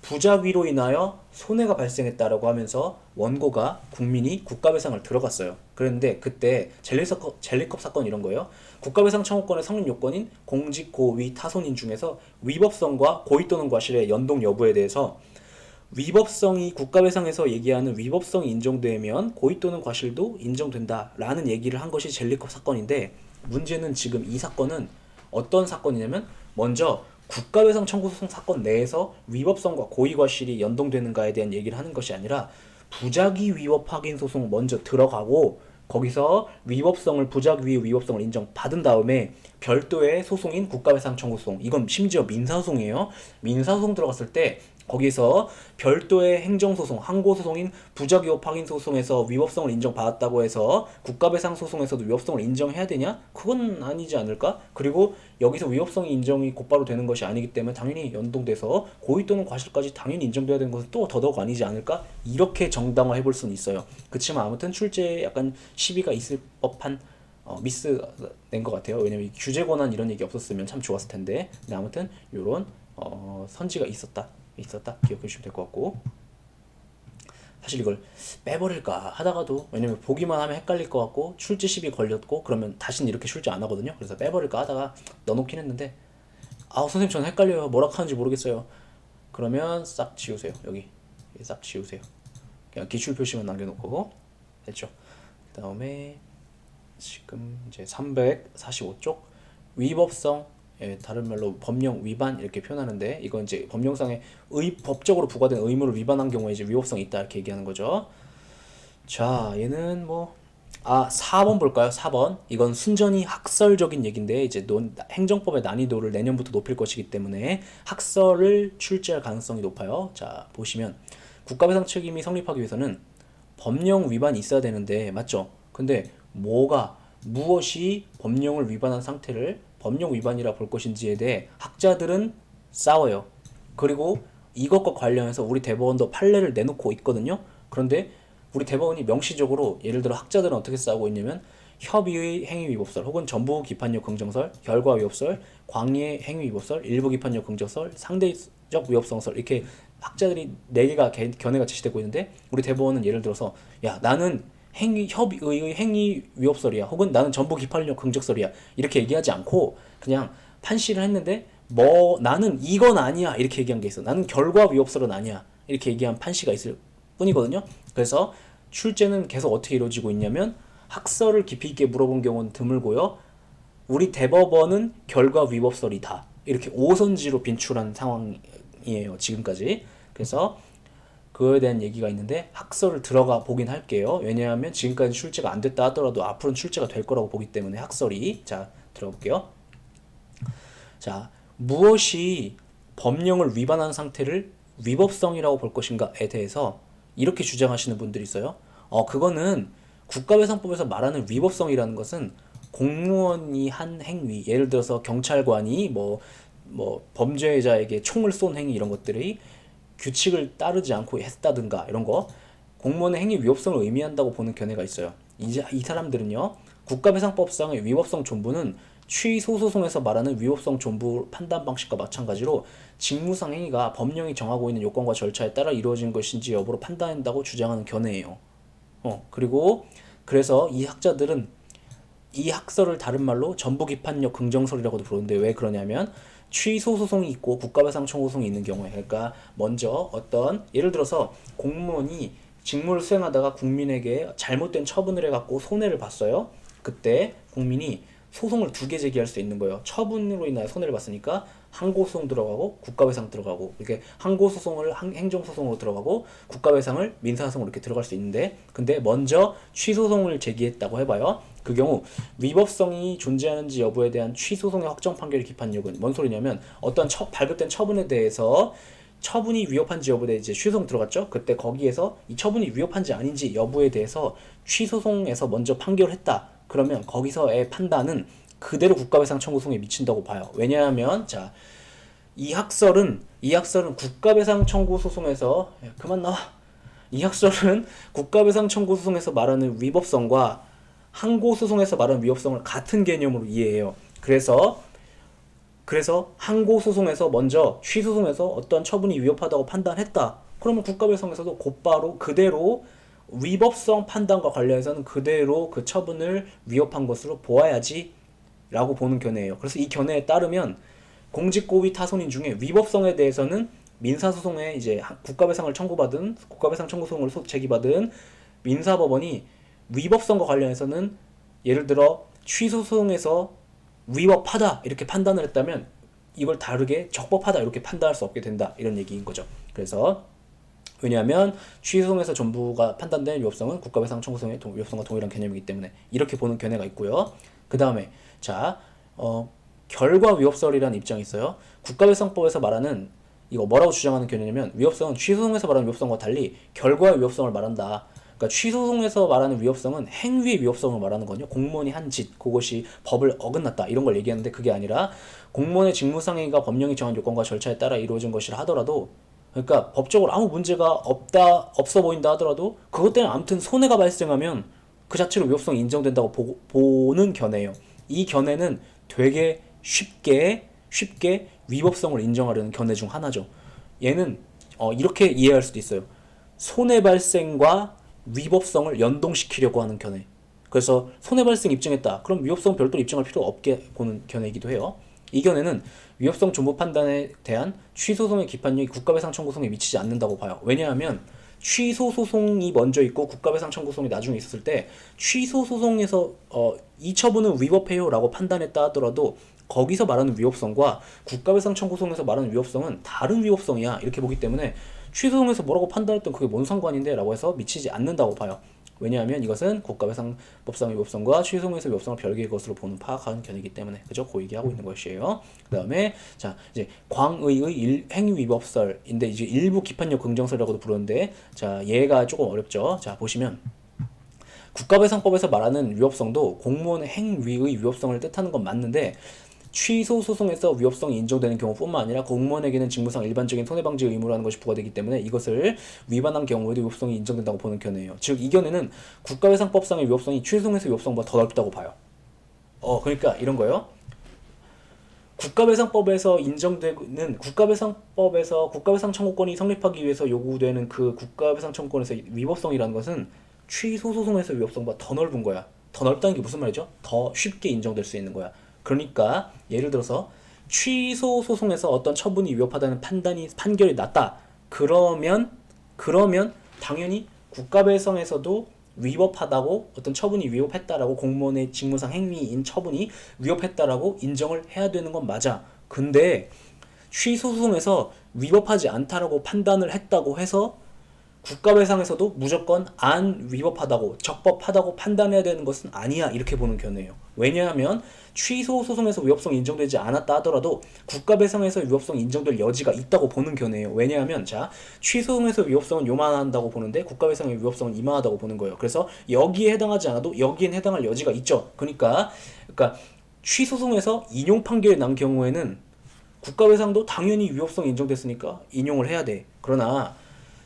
부작위로 인하여 손해가 발생했다라고 하면서 원고가 국민이 국가배상을 들어갔어요. 그런데 그때 젤리컵 사건 이런 거예요. 국가배상 청구권의 성립 요건인 공직, 고위, 타손인 중에서 위법성과 고의 또는 과실의 연동 여부에 대해서 위법성이 국가배상에서 얘기하는 위법성이 인정되면 고의 또는 과실도 인정된다라는 얘기를 한 것이 젤리컵 사건인데 문제는 지금 이 사건은 어떤 사건이냐면 먼저 국가배상 청구 소송 사건 내에서 위법성과 고의 과실이 연동되는가에 대한 얘기를 하는 것이 아니라 부작위 위법 확인 소송 먼저 들어가고 거기서 부작위의 위법성을 인정받은 다음에 별도의 소송인 국가배상 청구 소송 이건 심지어 민사소송이에요. 민사소송 들어갔을 때 거기서 별도의 행정소송, 항고소송인 부작위법 확인 소송에서 위법성을 인정받았다고 해서 국가배상 소송에서도 위법성을 인정해야 되냐? 그건 아니지 않을까? 그리고 여기서 위법성이 인정이 곧바로 되는 것이 아니기 때문에 당연히 연동돼서 고의 또는 과실까지 당연히 인정돼야 되는 것은 또 더더욱 아니지 않을까? 이렇게 정당화 해볼 수는 있어요. 그치만 아무튼 출제에 약간 시비가 있을 법한 미스 낸 것 같아요. 왜냐면 규제 권한 이런 얘기 없었으면 참 좋았을 텐데. 근데 아무튼 요런 선지가 있었다 기억해 주시면 될 것 같고 사실 이걸 빼버릴까 하다가도 왜냐면 보기만 하면 헷갈릴 것 같고 출제 시비 걸렸고 그러면 다시는 이렇게 출제 안 하거든요. 그래서 빼버릴까 하다가 넣어놓긴 했는데 선생님 저는 헷갈려요. 뭐라 하는지 모르겠어요. 그러면 싹 지우세요. 여기 싹 지우세요. 그냥 기출 표시만 남겨놓고 됐죠. 그 다음에 지금 이제 345쪽 위법성 다른 말로 법령 위반 이렇게 표현하는데 이건 이제 법령상에 법적으로 부과된 의무를 위반한 경우에 이제 위법성이 있다 이렇게 얘기하는 거죠. 자, 얘는 4번 볼까요? 4번. 이건 순전히 학설적인 얘기인데 이제 행정법의 난이도를 내년부터 높일 것이기 때문에 학설을 출제할 가능성이 높아요. 자, 보시면 국가배상 책임이 성립하기 위해서는 법령 위반이 있어야 되는데 맞죠? 근데 무엇이 법령을 위반한 상태를 법령 위반이라 볼 것인지에 대해 학자들은 싸워요. 그리고 이것과 관련해서 우리 대법원도 판례를 내놓고 있거든요. 그런데 우리 대법원이 명시적으로 예를 들어 학자들은 어떻게 싸우고 있냐면 협의의 행위위법설 혹은 전부 기판력 긍정설, 결과 위법설, 광의의 행위위법설, 일부 기판력 긍정설, 상대적 위법성설 이렇게 학자들이 4개가 견해가 제시되고 있는데 우리 대법원은 예를 들어서 야 나는 협의의 행위 위법설이야 혹은 나는 전부 기판력 긍정설이야 이렇게 얘기하지 않고 그냥 판시를 했는데 나는 이건 아니야 이렇게 얘기한 게 있어. 나는 결과 위법설은 아니야 이렇게 얘기한 판시가 있을 뿐이거든요. 그래서 출제는 계속 어떻게 이루어지고 있냐면 학설을 깊이 있게 물어본 경우는 드물고요. 우리 대법원은 결과 위법설이다 이렇게 오선지로 빈출한 상황이에요 지금까지. 그래서 그거에 대한 얘기가 있는데 학설을 들어가 보긴 할게요. 왜냐하면 지금까지 출제가 안 됐다 하더라도 앞으로는 출제가 될 거라고 보기 때문에 학설이. 자, 들어볼게요. 자, 무엇이 법령을 위반한 상태를 위법성이라고 볼 것인가에 대해서 이렇게 주장하시는 분들이 있어요. 그거는 국가배상법에서 말하는 위법성이라는 것은 공무원이 한 행위, 예를 들어서 경찰관이 뭐 범죄자에게 총을 쏜 행위 이런 것들이 규칙을 따르지 않고 했다든가 이런 거 공무원의 행위 위법성을 의미한다고 보는 견해가 있어요. 이제 이 사람들은요, 국가배상법상의 위법성 존부는 취소소송에서 말하는 위법성 존부 판단 방식과 마찬가지로 직무상 행위가 법령이 정하고 있는 요건과 절차에 따라 이루어진 것인지 여부로 판단한다고 주장하는 견해예요. 그리고 그래서 이 학자들은 이 학설을 다른 말로 전부기판력 긍정설이라고도 부르는데 왜 그러냐면 취소소송이 있고 국가배상 청구소송이 있는 경우에, 그러니까 먼저 어떤 예를 들어서 공무원이 직무를 수행하다가 국민에게 잘못된 처분을 해갖고 손해를 봤어요. 그때 국민이 소송을 두 개 제기할 수 있는 거예요. 처분으로 인하여 손해를 봤으니까 항고소송 들어가고 국가배상 들어가고, 이렇게 항고소송을 행정소송으로 들어가고 국가배상을 민사소송으로 이렇게 들어갈 수 있는데, 근데 먼저 취소송을 제기했다고 해봐요. 그 경우 위법성이 존재하는지 여부에 대한 취소송의 확정 판결의 기판력은 뭔 소리냐면, 어떤 발급된 처분에 대해서 처분이 위법한지 여부에 대해 이제 취소송 들어갔죠. 그때 거기에서 이 처분이 위법한지 아닌지 여부에 대해서 취소송에서 먼저 판결했다. 그러면 거기서의 판단은 그대로 국가배상 청구소송에 미친다고 봐요. 왜냐하면 자, 이 학설은 국가배상 청구 소송에서 그만 나와. 이 학설은 국가배상 청구 소송에서 말하는 위법성과 항고 소송에서 말하는 위법성을 같은 개념으로 이해해요. 그래서 항고 소송에서 먼저 취소송에서 어떤 처분이 위법하다고 판단했다. 그러면 국가배상에서도 곧바로 그대로 위법성 판단과 관련해서는 그대로 그 처분을 위법한 것으로 보아야지 라고 보는 견해예요. 그래서 이 견해에 따르면 공직고의 타손인 중에 위법성에 대해서는 민사소송에 이제 국가배상을 청구받은, 국가배상 청구소송을 제기받은 민사법원이 위법성과 관련해서는 예를 들어 취소소송에서 위법하다 이렇게 판단을 했다면 이걸 다르게 적법하다 이렇게 판단할 수 없게 된다, 이런 얘기인 거죠. 그래서 왜냐하면 취소송에서 전부가 판단된 위법성은 국가배상 청구소송의 위법성과 동일한 개념이기 때문에 이렇게 보는 견해가 있고요. 그 다음에 자, 결과 위법설이라는 입장이 있어요. 국가배상법에서 말하는 이거 뭐라고 주장하는 견해냐면, 위법성은 취소송에서 말하는 위법성과 달리 결과의 위법성을 말한다. 그러니까 취소송에서 말하는 위법성은 행위의 위법성을 말하는 거거든요. 공무원이 한 짓, 그것이 법을 어긋났다 이런 걸 얘기하는데, 그게 아니라 공무원의 직무상 행위가 법령이 정한 요건과 절차에 따라 이루어진 것이라 하더라도, 그러니까 법적으로 아무 문제가 없어 보인다 하더라도 그것 때문에 아무튼 손해가 발생하면 그 자체로 위법성이 인정된다고 보는 견해예요. 이 견해는 되게 쉽게 위법성을 인정하려는 견해 중 하나죠. 얘는 이렇게 이해할 수도 있어요. 손해 발생과 위법성을 연동시키려고 하는 견해. 그래서 손해 발생 입증했다. 그럼 위법성 별도로 입증할 필요 없게 보는 견해이기도 해요. 이 견해는 위법성 존부 판단에 대한 취소소송의 기판력이 국가배상 청구소송에 미치지 않는다고 봐요. 왜냐하면 취소소송이 먼저 있고 국가배상 청구소송이 나중에 있었을 때 취소소송에서 이 처분은 위법해요 라고 판단했다 하더라도 거기서 말하는 위법성과 국가배상 청구소송에서 말하는 위법성은 다른 위법성이야 이렇게 보기 때문에 취소소송에서 뭐라고 판단했던 그게 뭔 상관인데 라고 해서 미치지 않는다고 봐요. 왜냐하면 이것은 국가배상법상의 위법성과 취소송에서 위법성을 별개의 것으로 보는 파악하는 견해이기 때문에, 그죠? 그 얘기하고 있는 것이에요. 그 다음에 자, 이제 광의의 행위위법설인데 이제 일부 기판력 긍정설이라고도 부르는데, 자, 얘가 조금 어렵죠. 자, 보시면 국가배상법에서 말하는 위법성도 공무원의 행위의 위법성을 뜻하는 건 맞는데, 취소 소송에서 위법성이 인정되는 경우뿐만 아니라 공무원에게는 직무상 일반적인 손해방지 의무라는 것이 부과되기 때문에 이것을 위반한 경우에도 위법성이 인정된다고 보는 견해예요. 즉 이 견해는 국가배상법상의 위법성이 취소송에서 위법성보다 더 넓다고 봐요. 그러니까 이런 거예요. 국가배상법에서 인정되는 국가배상법에서 국가배상 청구권이 성립하기 위해서 요구되는 그 국가배상 청구권에서 위법성이라는 것은 취소 소송에서 위법성보다 더 넓은 거야. 더 넓다는 게 무슨 말이죠? 더 쉽게 인정될 수 있는 거야. 그러니까 예를 들어서 취소 소송에서 어떤 처분이 위법하다는 판결이 났다. 그러면 당연히 국가배상에서도 위법하다고, 어떤 처분이 위법했다라고, 공무원의 직무상 행위인 처분이 위법했다라고 인정을 해야 되는 건 맞아. 근데 취소 소송에서 위법하지 않다라고 판단을 했다고 해서 국가배상에서도 무조건 안 위법하다고 적법하다고 판단해야 되는 것은 아니야 이렇게 보는 견해예요. 왜냐하면 취소 소송에서 위법성이 인정되지 않았다 하더라도 국가배상에서 위법성이 인정될 여지가 있다고 보는 견해예요. 왜냐하면 자 취소 소송에서 위법성은 요만한다고 보는데 국가배상의 위법성은 이만하다고 보는 거예요. 그래서 여기에 해당하지 않아도 여기엔 해당할 여지가 있죠. 그러니까 취소 소송에서 인용 판결이 난 경우에는 국가배상도 당연히 위법성이 인정됐으니까 인용을 해야 돼. 그러나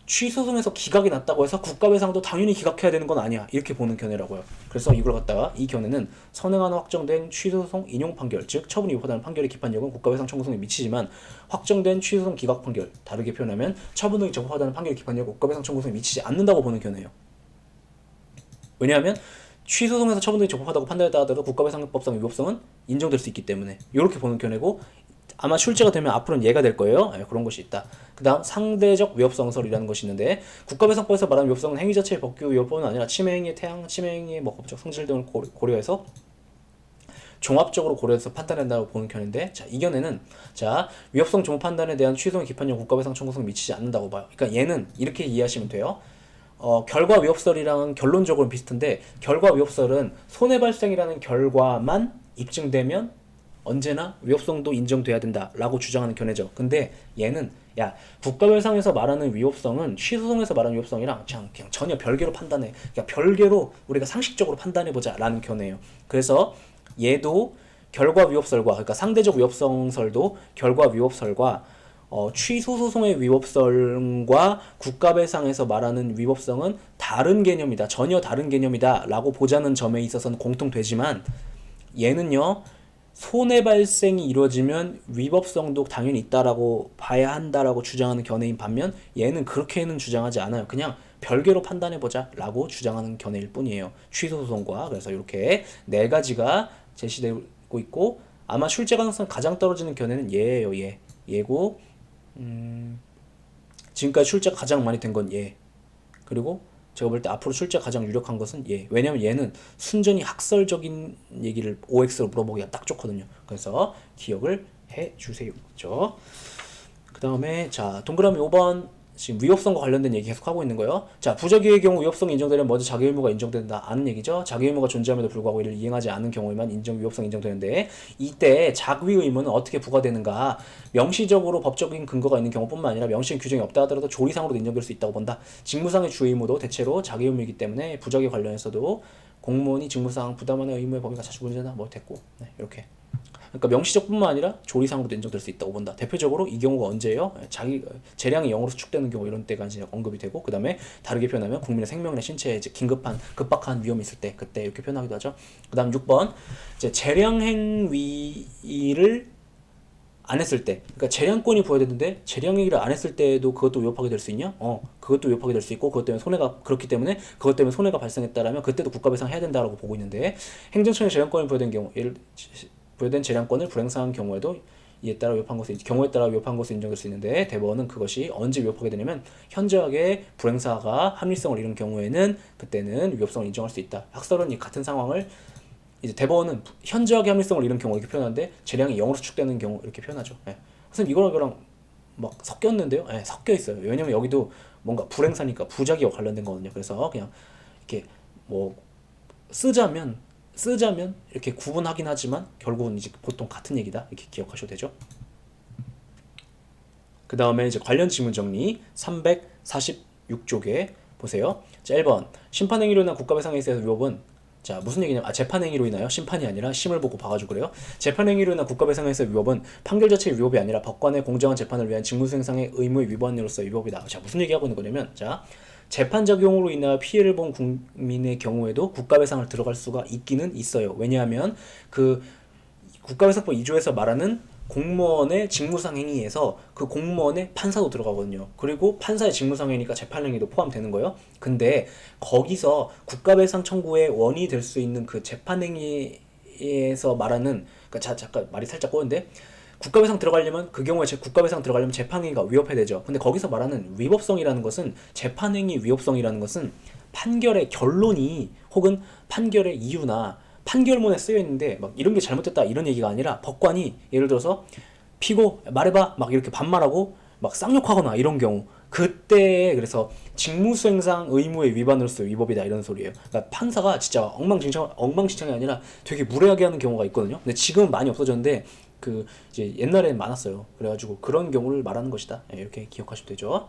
취소송에서 기각이 났다고 해서 국가배상도 당연히 기각해야 되는 건 아니야 이렇게 보는 견해라고요. 그래서 이걸 갖다가 이 견해는 선행하는 확정된 취소송 인용 판결 즉 처분이 위법하다는 판결의 기판력은 국가배상 청구성에 미치지만 확정된 취소송 기각 판결 다르게 표현하면 처분이 적법하다는 판결의 기판력은 국가배상 청구성에 미치지 않는다고 보는 견해예요. 왜냐하면 취소송에서 처분이 적법하다고 판단했다 하더라도 국가배상법상의 위법성은 인정될 수 있기 때문에 이렇게 보는 견해고 아마 출제가 되면 앞으로는 얘가 될 거예요. 네, 그런 것이 있다. 그 다음 상대적 위법성설이라는 것이 있는데 국가배상법에서 말하는 위법성은 행위 자체의 법규 위법뿐만 아니라 침해행위의 태양, 침해행위의 법적 성질 등을 고려해서 종합적으로 고려해서 판단한다고 보는 견해인데 자, 이 견해는 자 위법성 종합 판단에 대한 취소의 기판력 국가배상 청구성에 미치지 않는다고 봐요. 그러니까 얘는 이렇게 이해하시면 돼요. 결과 위법설이랑 결론적으로는 비슷한데 결과 위법설은 손해 발생이라는 결과만 입증되면 언제나 위법성도 인정돼야 된다라고 주장하는 견해죠. 근데 얘는 야 국가배상에서 말하는 위법성은 취소송에서 말하는 위법성이랑 그냥 전혀 별개로 판단해. 그러니까 별개로 우리가 상식적으로 판단해보자라는 견해예요. 그래서 얘도 결과 위법설과 그러니까 상대적 위법성설도 결과 위법설과 취소소송의 위법성과 국가배상에서 말하는 위법성은 다른 개념이다. 전혀 다른 개념이다 라고 보자는 점에 있어서는 공통되지만 얘는요 손해 발생이 이루어지면 위법성도 당연히 있다라고 봐야 한다라고 주장하는 견해인 반면 얘는 그렇게는 주장하지 않아요. 그냥 별개로 판단해보자 라고 주장하는 견해일 뿐이에요. 취소소송과 그래서 이렇게 네 가지가 제시되고 있고 아마 출제 가능성 가장 떨어지는 견해는 얘예요. 얘고 지금까지 출제가 가장 많이 된 건 얘. 그리고 제가 볼 때 앞으로 출제 가장 유력한 것은 얘. 왜냐면 얘는 순전히 학설적인 얘기를 OX로 물어보기가 딱 좋거든요. 그래서 기억을 해주세요. 그렇죠? 그 다음에 자 동그라미 5번 지금 위법성과 관련된 얘기 계속 하고 있는 거예요. 자 부작위의 경우 위법성이 인정되려면 먼저 자기 의무가 인정된다 아는 얘기죠. 자기 의무가 존재함에도 불구하고 이를 이행하지 않은 경우에만 위법성 인정되는데 이때 자기 의무는 어떻게 부과되는가 명시적으로 법적인 근거가 있는 경우뿐만 아니라 명시적인 규정이 없다 하더라도 조리상으로도 인정될 수 있다고 본다. 직무상의 주 의무도 대체로 자기 의무이기 때문에 부작위 관련해서도 공무원이 직무상 부담하는 의무의 범위가 자주 문제나 뭐 됐고 네, 이렇게 그러니까 명시적뿐만 아니라 조리상으로도 인정될 수 있다고 본다. 대표적으로 이 경우가 언제예요? 자기 재량이 0으로 수축되는 경우 이런 때가 이제 언급이 되고 그 다음에 다르게 표현하면 국민의 생명이나 신체에 이제 급박한 위험이 있을 때 그때 이렇게 표현하기도 하죠. 그 다음 6번 이제 재량 행위를 안 했을 때, 그러니까 재량권이 부여됐는데 재량 행위를 안 했을 때도 그것도 위법하게 될 수 있냐? 그것도 위법하게 될 수 있고 그것 때문에 손해가 그렇기 때문에 그것 때문에 손해가 발생했다라면 그때도 국가배상 해야 된다라고 보고 있는데 행정처의 재량권이 부여된 경우 부여된 재량권을 불행사한 경우에도 이에 따라 위법한 것을 경우에 따라 위법한 것을 인정될 수 있는데 대법원은 그것이 언제 위법하게 되냐면 현저하게 불행사가 합리성을 잃은 경우에는 그때는 위법성을 인정할 수 있다. 학설은 이 같은 상황을 이제 대법원은 현저하게 합리성을 잃은 경우 이렇게 표현하는데 재량이 0으로 수축되는 경우 이렇게 표현하죠. 예. 선생님 이거랑 막 섞였는데요? 예, 섞여 있어요. 왜냐면 여기도 뭔가 불행사니까 부작위와 관련된 거거든요. 그래서 그냥 이렇게 뭐 쓰자면 이렇게 구분하긴 하지만 결국은 이제 보통 같은 얘기다 이렇게 기억하셔도 되죠. 그 다음에 이제 관련 지문 정리 346쪽에 보세요. 자 1번 심판행위로 인한 국가배상에 있어서 위법은 자 무슨 얘기냐면 재판행위로 인하여 심판이 아니라 심을 보고 봐가지고 그래요. 재판행위로 인한 국가배상에서 위법은 판결 자체의 위법이 아니라 법관의 공정한 재판을 위한 직무수행상의 의무의 위반으로서 위법이다. 자 무슨 얘기하고 있는 거냐면 자 재판 적용으로 인하여 피해를 본 국민의 경우에도 국가배상을 들어갈 수가 있기는 있어요. 왜냐하면 그 국가배상법 2조에서 말하는 공무원의 직무상 행위에서 그 공무원의 판사도 들어가거든요. 그리고 판사의 직무상 행위니까 재판행위도 포함되는 거예요. 근데 거기서 국가배상 청구의 원인이 될 수 있는 그 재판행위에서 말하는 그러니까 잠깐 말이 살짝 꼬는데 국가배상 들어가려면 그 경우에 국가배상 들어가려면 재판행위가 위법해야 되죠. 근데 거기서 말하는 위법성이라는 것은 재판행위 위법성이라는 것은 판결의 결론이 혹은 판결의 이유나 판결문에 쓰여 있는데 막 이런 게 잘못됐다 이런 얘기가 아니라 법관이 예를 들어서 피고 말해봐 막 이렇게 반말하고 막 쌍욕하거나 이런 경우 그때 그래서 직무수행상 의무의 위반으로서 위법이다 이런 소리예요. 그러니까 판사가 진짜 엉망진창이 아니라 되게 무례하게 하는 경우가 있거든요. 근데 지금은 많이 없어졌는데 그 이제 옛날에는 많았어요. 그래가지고 그런 경우를 말하는 것이다. 예, 이렇게 기억하시면 되죠.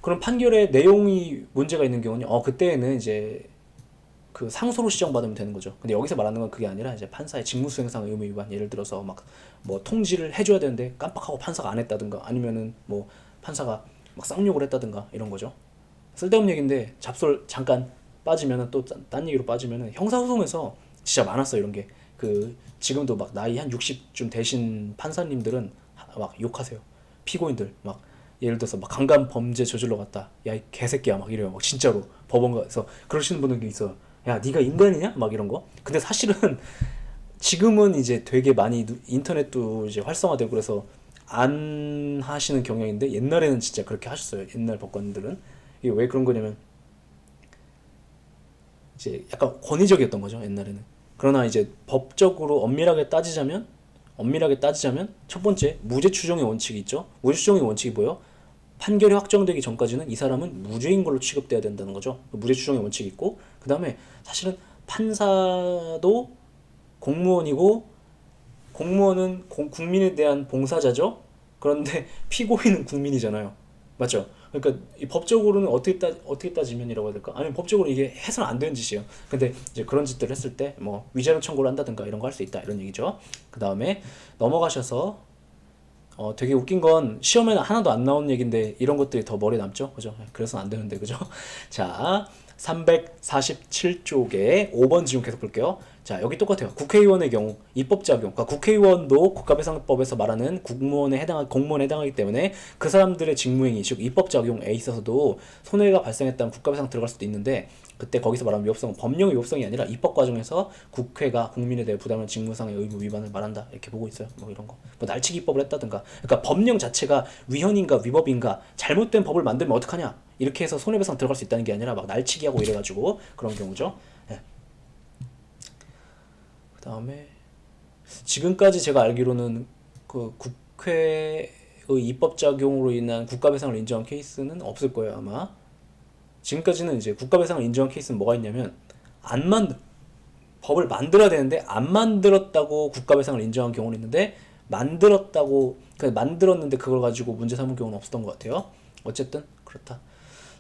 그럼 판결의 내용이 문제가 있는 경우는 그때는 이제 그 상소로 시정받으면 되는 거죠. 근데 여기서 말하는 건 그게 아니라 이제 판사의 직무수행상 의무 위반, 예를 들어서 막 뭐 통지를 해줘야 되는데 깜빡하고 판사가 안 했다든가, 아니면은 뭐 판사가 막 쌍욕을 했다든가 이런 거죠. 쓸데없는 얘기인데 잡설 잠깐 빠지면은 또 딴 얘기로 빠지면은 형사소송에서 진짜 많았어 이런 게. 그 지금도 막 나이 한 60쯤 되신 판사님들은 막 욕하세요. 피고인들 막 예를 들어서 막 강간 범죄 저질러 갔다. 야 이 개새끼야 막 이래요. 막 진짜로 법원 가서 그러시는 분들이 있어. 야 네가 인간이냐? 막 이런 거. 근데 사실은 지금은 이제 되게 많이 인터넷도 이제 활성화되고 그래서 안 하시는 경향인데 옛날에는 진짜 그렇게 하셨어요. 옛날 법관들은. 이게 왜 그런 거냐면 이제 약간 권위적이었던 거죠. 옛날에는. 그러나 이제 법적으로 엄밀하게 따지자면 첫 번째 무죄 추정의 원칙이 있죠. 무죄 추정의 원칙이 뭐예요? 판결이 확정되기 전까지는 이 사람은 무죄인 걸로 취급돼야 된다는 거죠. 무죄 추정의 원칙이 있고, 그 다음에 사실은 판사도 공무원이고, 공무원은 국민에 대한 봉사자죠. 그런데 피고인은 국민이잖아요. 맞죠? 그러니까 이 법적으로는 어떻게 따지면이라고 해야 될까? 아니면 법적으로 이게 해서는 안 되는 짓이에요. 근데 이제 그런 짓들을 했을 때 뭐 위자료 청구를 한다든가 이런 거 할 수 있다 이런 얘기죠. 그 다음에 넘어가셔서 되게 웃긴 건 시험에는 하나도 안 나오는 얘기인데 이런 것들이 더 머리에 남죠? 그죠? 그래서는 안 되는데, 그죠? 자, 347쪽에 5번 질문 계속 볼게요. 자, 여기 똑같아요. 국회의원의 경우 입법작용, 그러니까 국회의원도 국가배상법에서 말하는 공무원에 해당하기 때문에 그 사람들의 직무행위, 즉 입법작용에 있어서도 손해가 발생했다면 국가배상 들어갈 수도 있는데, 그때 거기서 말하는 위법성은 법령의 위법성이 아니라 입법 과정에서 국회가 국민에 대해 부담하는 직무상의 의무 위반을 말한다 이렇게 보고 있어요. 뭐 이런 거, 뭐 날치기 입법을 했다든가. 그러니까 법령 자체가 위헌인가 위법인가, 잘못된 법을 만들면 어떡하냐 이렇게 해서 손해배상 들어갈 수 있다는 게 아니라 막 날치기 하고 이래가지고 그런 경우죠. 네. 그 다음에 지금까지 제가 알기로는 그 국회의 입법작용으로 인한 국가배상을 인정한 케이스는 없을 거예요 아마. 지금까지는 이제 국가배상을 인정한 케이스는 뭐가 있냐면 안 만 법을 만들어야 되는데 안 만들었다고 국가배상을 인정한 경우는 있는데, 만들었는데 그걸 가지고 문제 삼은 경우는 없었던 것 같아요. 어쨌든 그렇다.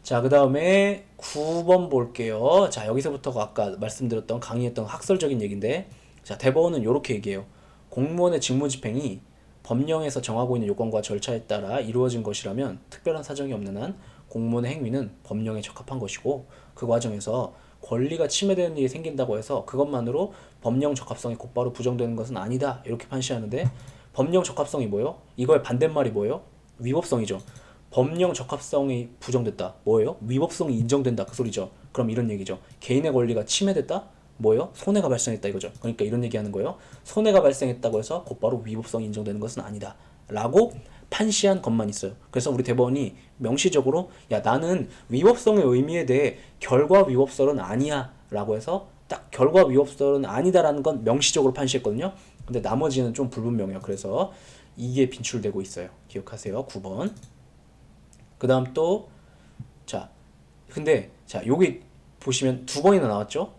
자, 그 다음에 9번 볼게요. 자, 여기서부터가 아까 말씀드렸던 강의했던 학설적인 얘기인데, 자, 대법원은 이렇게 얘기해요. 공무원의 직무집행이 법령에서 정하고 있는 요건과 절차에 따라 이루어진 것이라면 특별한 사정이 없는 한 공무원의 행위는 법령에 적합한 것이고, 그 과정에서 권리가 침해되는 일이 생긴다고 해서 그것만으로 법령 적합성이 곧바로 부정되는 것은 아니다 이렇게 판시하는데, 법령 적합성이 뭐예요? 이거의 반대말이 뭐예요? 위법성이죠. 법령 적합성이 부정됐다 뭐예요? 위법성이 인정된다 그 소리죠. 그럼 이런 얘기죠. 개인의 권리가 침해됐다 뭐예요? 손해가 발생했다 이거죠. 그러니까 이런 얘기하는 거예요. 손해가 발생했다고 해서 곧바로 위법성이 인정되는 것은 아니다 라고 판시한 것만 있어요. 그래서 우리 대법원이 명시적으로 야 나는 위법성의 의미에 대해 결과 위법설은 아니야 라고 해서 딱 결과 위법설은 아니다라는 건 명시적으로 판시했거든요. 근데 나머지는 좀 불분명해요. 그래서 이게 빈출되고 있어요. 기억하세요. 9번. 그 다음 또 자 근데 자 여기 보시면 두 번이나 나왔죠.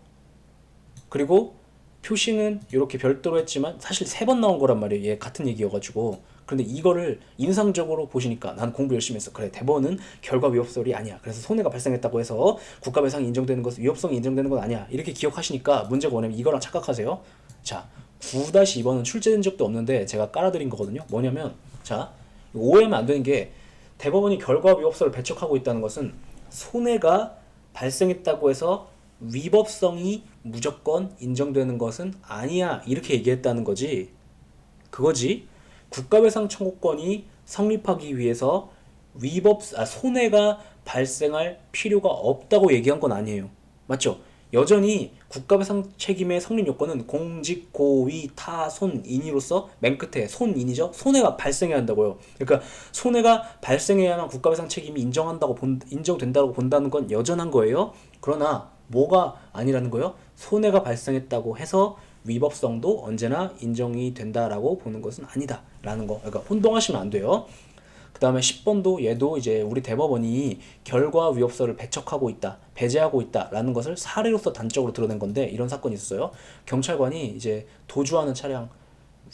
그리고 표시는 이렇게 별도로 했지만 사실 세 번 나온 거란 말이에요. 얘 같은 얘기여가지고. 그런데 이거를 인상적으로 보시니까 난 공부 열심히 했어. 그래 대법원은 결과 위법설이 아니야. 그래서 손해가 발생했다고 해서 국가배상이 인정되는 것은 위법성이 인정되는 건 아니야. 이렇게 기억하시니까 문제가 뭐냐면 이거랑 착각하세요. 자 9-2번은 출제된 적도 없는데 제가 깔아드린 거거든요. 뭐냐면 자 오해하면 안 되는 게, 대법원이 결과 위법설을 배척하고 있다는 것은 손해가 발생했다고 해서 위법성이 무조건 인정되는 것은 아니야 이렇게 얘기했다는 거지. 그거지. 국가배상 청구권이 성립하기 위해서 손해가 발생할 필요가 없다고 얘기한 건 아니에요. 맞죠? 여전히 국가배상 책임의 성립 요건은 공직, 고의, 타, 손, 인이로서 맨 끝에 손인이죠. 손해가 발생해야 한다고요. 그러니까 손해가 발생해야만 국가배상 책임이 인정된다고 본다는 건 여전한 거예요. 그러나 뭐가 아니라는 거예요? 손해가 발생했다고 해서 위법성도 언제나 인정이 된다라고 보는 것은 아니다 라는 거. 그러니까 혼동하시면 안 돼요. 그 다음에 10번도 얘도 이제 우리 대법원이 결과 위협서를 배척하고 있다, 배제하고 있다라는 것을 사례로서 단적으로 드러낸 건데 이런 사건이 있었어요. 경찰관이 이제 도주하는 차량,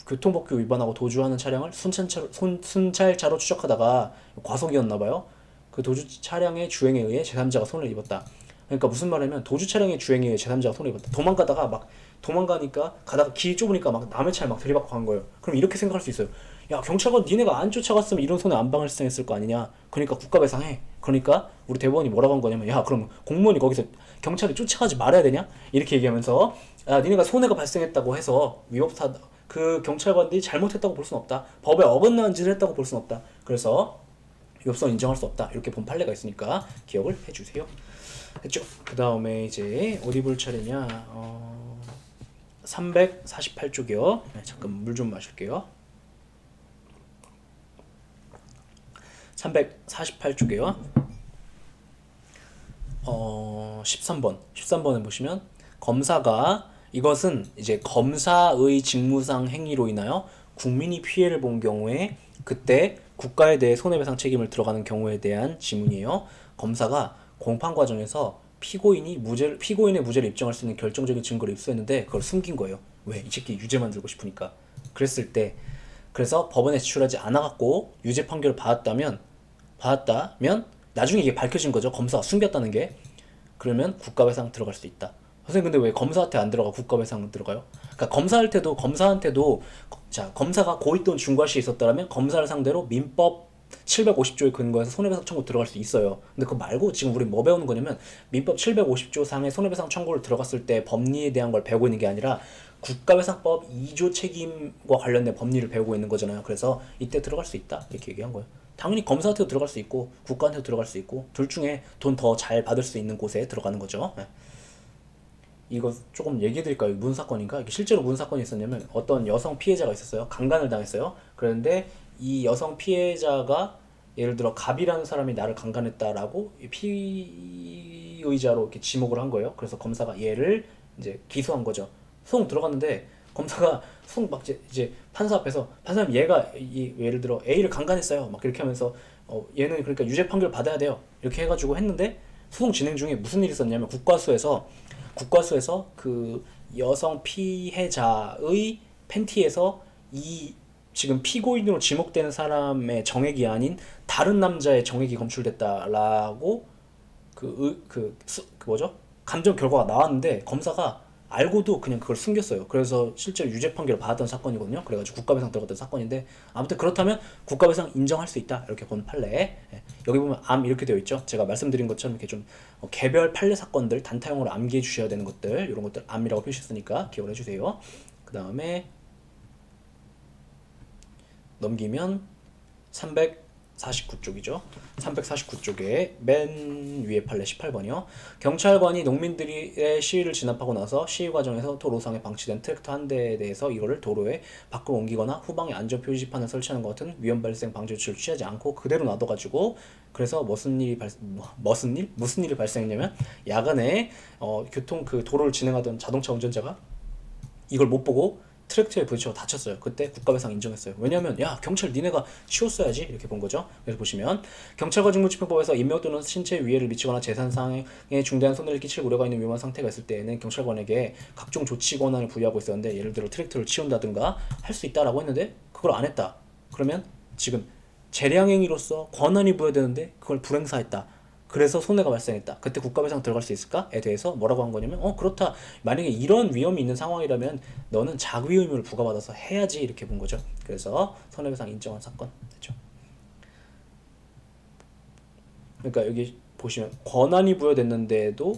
교통법규 위반하고 도주하는 차량을 순찰차로 추적하다가 과속이었나 봐요. 그 도주 차량의 주행에 의해 제3자가 손해를 입었다. 그러니까 무슨 말이냐면 도주 차량의 주행에 의해 제3자가 손해를 입었다. 도망가다가 막 도망가니까 가다가 길 좁으니까 막 남의 차를 막 들이받고 간 거예요. 그럼 이렇게 생각할 수 있어요. 야, 경찰관 니네가 안 쫓아갔으면 이런 손해 안 발생했을 거 아니냐. 그러니까 국가배상해. 그러니까 우리 대법원이 뭐라고 한 거냐면 야, 그럼 공무원이 거기서 경찰이 쫓아가지 말아야 되냐? 이렇게 얘기하면서 야, 니네가 손해가 발생했다고 해서 위협사 그 경찰관들이 잘못했다고 볼 수는 없다. 법에 어긋나는 짓을 했다고 볼 수는 없다. 그래서 위협성 인정할 수 없다. 이렇게 본 판례가 있으니까 기억을 해주세요. 됐죠? 그 다음에 이제 어디 볼 차례냐? 348쪽이요. 잠깐 물 좀 마실게요. 348쪽이요. 13번에 보시면 검사가 이것은 이제 검사의 직무상 행위로 인하여 국민이 피해를 본 경우에 그때 국가에 대해 손해배상 책임을 들어가는 경우에 대한 지문이에요. 검사가 공판 과정에서 피고인의 무죄를 입증할 수 있는 결정적인 증거를 입수했는데 그걸 숨긴 거예요. 왜? 이 새끼 유죄 만들고 싶으니까. 그랬을 때 그래서 법원에 제출하지 않아갖고 유죄 판결을 받았다면 나중에 이게 밝혀진 거죠. 검사가 숨겼다는 게. 그러면 국가배상 들어갈 수 있다. 선생님 근데 왜 검사한테 안 들어가 국가배상 들어가요? 그러니까 검사한테도 자 검사가 고의 또는 중과실이 있었다면 검사를 상대로 민법 750조에 근거해서 손해배상 청구 들어갈 수 있어요. 근데 그거 말고 지금 우리 뭐 배우는 거냐면 민법 750조 상의 손해배상 청구를 들어갔을 때 법리에 대한 걸 배우고 있는 게 아니라 국가배상법 2조 책임과 관련된 법리를 배우고 있는 거잖아요. 그래서 이때 들어갈 수 있다 이렇게 얘기한 거예요. 당연히 검사한테도 들어갈 수 있고 국가한테도 들어갈 수 있고 둘 중에 돈 더 잘 받을 수 있는 곳에 들어가는 거죠. 이거 조금 얘기해 드릴까요? 무슨 사건인가? 이게 실제로 무슨 사건이 있었냐면 어떤 여성 피해자가 있었어요. 강간을 당했어요. 그런데 이 여성 피해자가 예를 들어 갑이라는 사람이 나를 강간했다라고 피의자로 이렇게 지목을 한 거예요. 그래서 검사가 얘를 이제 기소한 거죠. 소송 들어갔는데 검사가 소송 막 이제 판사 앞에서 판사님 얘가 예를 들어 A를 강간했어요. 막 이렇게 하면서 얘는 그러니까 유죄 판결 받아야 돼요. 이렇게 해가지고 했는데 소송 진행 중에 무슨 일이 있었냐면 국과수에서 그 여성 피해자의 팬티에서 이 지금 피고인으로 지목되는 사람의 정액이 아닌 다른 남자의 정액이 검출됐다라고 그 뭐죠? 감정 결과가 나왔는데 검사가 알고도 그냥 그걸 숨겼어요. 그래서 실제로 유죄 판결을 받았던 사건이거든요. 그래가지고 국가배상 들어갔던 사건인데 아무튼 그렇다면 국가배상 인정할 수 있다. 이렇게 본 판례. 여기 보면 암 이렇게 되어 있죠. 제가 말씀드린 것처럼 이렇게 좀 개별 판례 사건들 단타형으로 암기해 주셔야 되는 것들 이런 것들 암이라고 표시했으니까 기억을 해주세요. 그 다음에 넘기면 349쪽이죠. 349쪽에 맨 위에 판례 18번이요. 경찰관이 농민들의 시위를 진압하고 나서 시위 과정에서 도로상에 방치된 트랙터 한 대에 대해서 이거를 도로에 밖으로 옮기거나 후방에 안전 표지판을 설치하는 것 같은 위험 발생 방지 조치를 취하지 않고 그대로 놔둬가지고 그래서 무슨 일이 발생했냐면 야간에 교통 그 도로를 진행하던 자동차 운전자가 이걸 못 보고 트랙터에 부딪혀 다쳤어요. 그때 국가배상 인정했어요. 왜냐면 야 경찰 니네가 치웠어야지 이렇게 본 거죠. 그래서 보시면 경찰과 직무집행법에서 인명 또는 신체에 위해를 미치거나 재산상에 중대한 손해를 끼칠 우려가 있는 위험한 상태가 있을 때에는 경찰관에게 각종 조치 권한을 부여하고 있었는데 예를 들어 트랙터를 치운다든가 할 수 있다라고 했는데 그걸 안 했다. 그러면 지금 재량행위로서 권한이 부여되는데 그걸 불행사했다. 그래서 손해가 발생했다. 그때 국가배상 들어갈 수 있을까?에 대해서 뭐라고 한 거냐면 그렇다. 만약에 이런 위험이 있는 상황이라면 너는 자기 의무를 부과받아서 해야지 이렇게 본 거죠. 그래서 손해배상 인정한 사건 됐죠. 그러니까 여기 보시면 권한이 부여됐는데도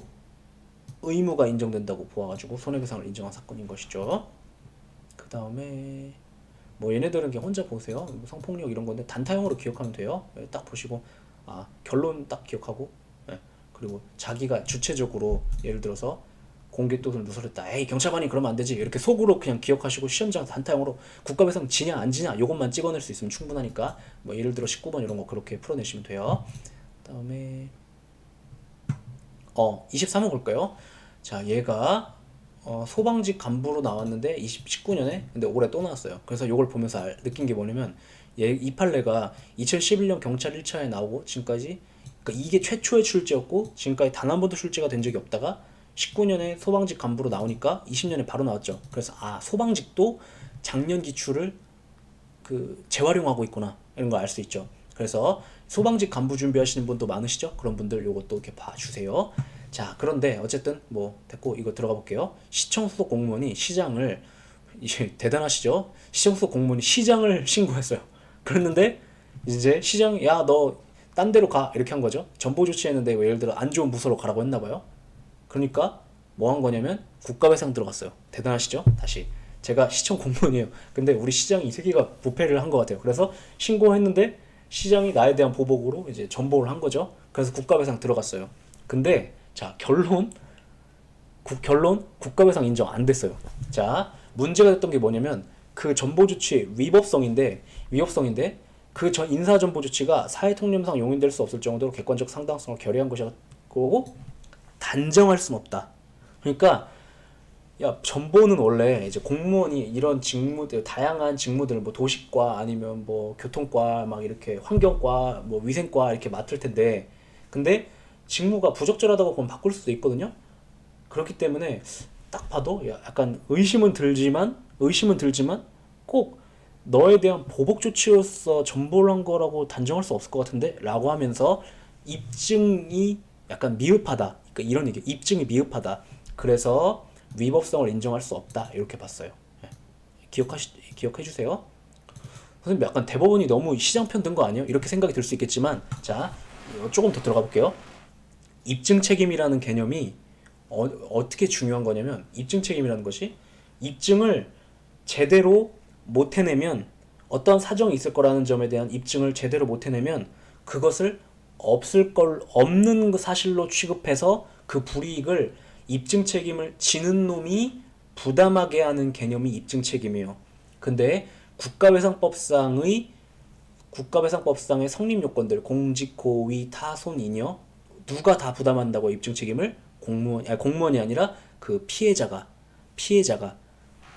의무가 인정된다고 보아가지고 손해배상을 인정한 사건인 것이죠. 그 다음에 뭐 얘네들은 그냥 혼자 보세요. 성폭력 이런 건데 단타형으로 기억하면 돼요. 딱 보시고 결론 딱 기억하고 그리고 자기가 주체적으로 예를 들어서 공개또는 누설했다. 에이 경찰관이 그러면 안 되지. 이렇게 속으로 그냥 기억하시고 시험장 단타형으로 국가배상 지냐 안 지냐 요것만 찍어낼 수 있으면 충분하니까 뭐 예를 들어 19번 이런 거 그렇게 풀어내시면 돼요. 그다음에 23번 볼까요? 자 얘가 소방직 간부로 나왔는데 19년에 근데 올해 또 나왔어요. 그래서 요걸 보면서 느낀 게 뭐냐면 이 판례가 2011년 경찰 1차에 나오고 지금까지 그러니까 이게 최초의 출제였고 지금까지 단 한 번도 출제가 된 적이 없다가 19년에 소방직 간부로 나오니까 20년에 바로 나왔죠. 그래서 소방직도 작년 기출을 그 재활용하고 있구나 이런 거 알 수 있죠. 그래서 소방직 간부 준비하시는 분도 많으시죠? 그런 분들 요것도 이렇게 봐주세요. 자, 그런데 어쨌든 뭐 됐고 이거 들어가 볼게요. 시청 소속 공무원이 시장을 이제 대단하시죠? 시청 소속 공무원이 시장을 신고했어요. 그랬는데 이제 시장이 야 너 딴 데로 가 이렇게 한 거죠. 전보 조치했는데 뭐 예를 들어 안 좋은 부서로 가라고 했나 봐요. 그러니까 뭐 한 거냐면 국가배상 들어갔어요. 대단하시죠? 다시 제가 시청 공무원이에요. 근데 우리 시장이 이 새끼가 부패를 한 것 같아요. 그래서 신고했는데 시장이 나에 대한 보복으로 이제 전보를 한 거죠. 그래서 국가배상 들어갔어요. 근데 자 결론 국가배상 인정 안 됐어요. 자 문제가 됐던 게 뭐냐면 그 전보 조치의 위법성인데 그 전 인사 전보 조치가 사회통념상 용인될 수 없을 정도로 객관적 상당성을 결여한 것이고 단정할 수는 없다. 그러니까 야 전보는 원래 이제 공무원이 이런 직무들 다양한 직무들 뭐 도시과 아니면 뭐 교통과 막 이렇게 환경과 뭐 위생과 이렇게 맡을 텐데 근데 직무가 부적절하다고 보면 바꿀 수도 있거든요. 그렇기 때문에 딱 봐도 약간 의심은 들지만 꼭 너에 대한 보복 조치로서 전보를 한 거라고 단정할 수 없을 것 같은데 라고 하면서 입증이 약간 미흡하다. 그러니까 이런 얘기 입증이 미흡하다. 그래서 위법성을 인정할 수 없다. 이렇게 봤어요. 예. 기억해 주세요. 선생님 약간 대법원이 너무 시장 편 든 거 아니에요? 이렇게 생각이 들 수 있겠지만 자 조금 더 들어가 볼게요. 입증 책임이라는 개념이 어떻게 중요한 거냐면 입증 책임이라는 것이 입증을 제대로 못 해내면 어떤 사정이 있을 거라는 점에 대한 입증을 제대로 못 해내면 그것을 없는 사실로 취급해서 그 불이익을 입증 책임을 지는 놈이 부담하게 하는 개념이 입증 책임이에요. 근데 국가배상법상의 성립 요건들 공직, 고의, 타손, 잉여 누가 다 부담한다고 입증 책임을 공무원이 아니라 그 피해자가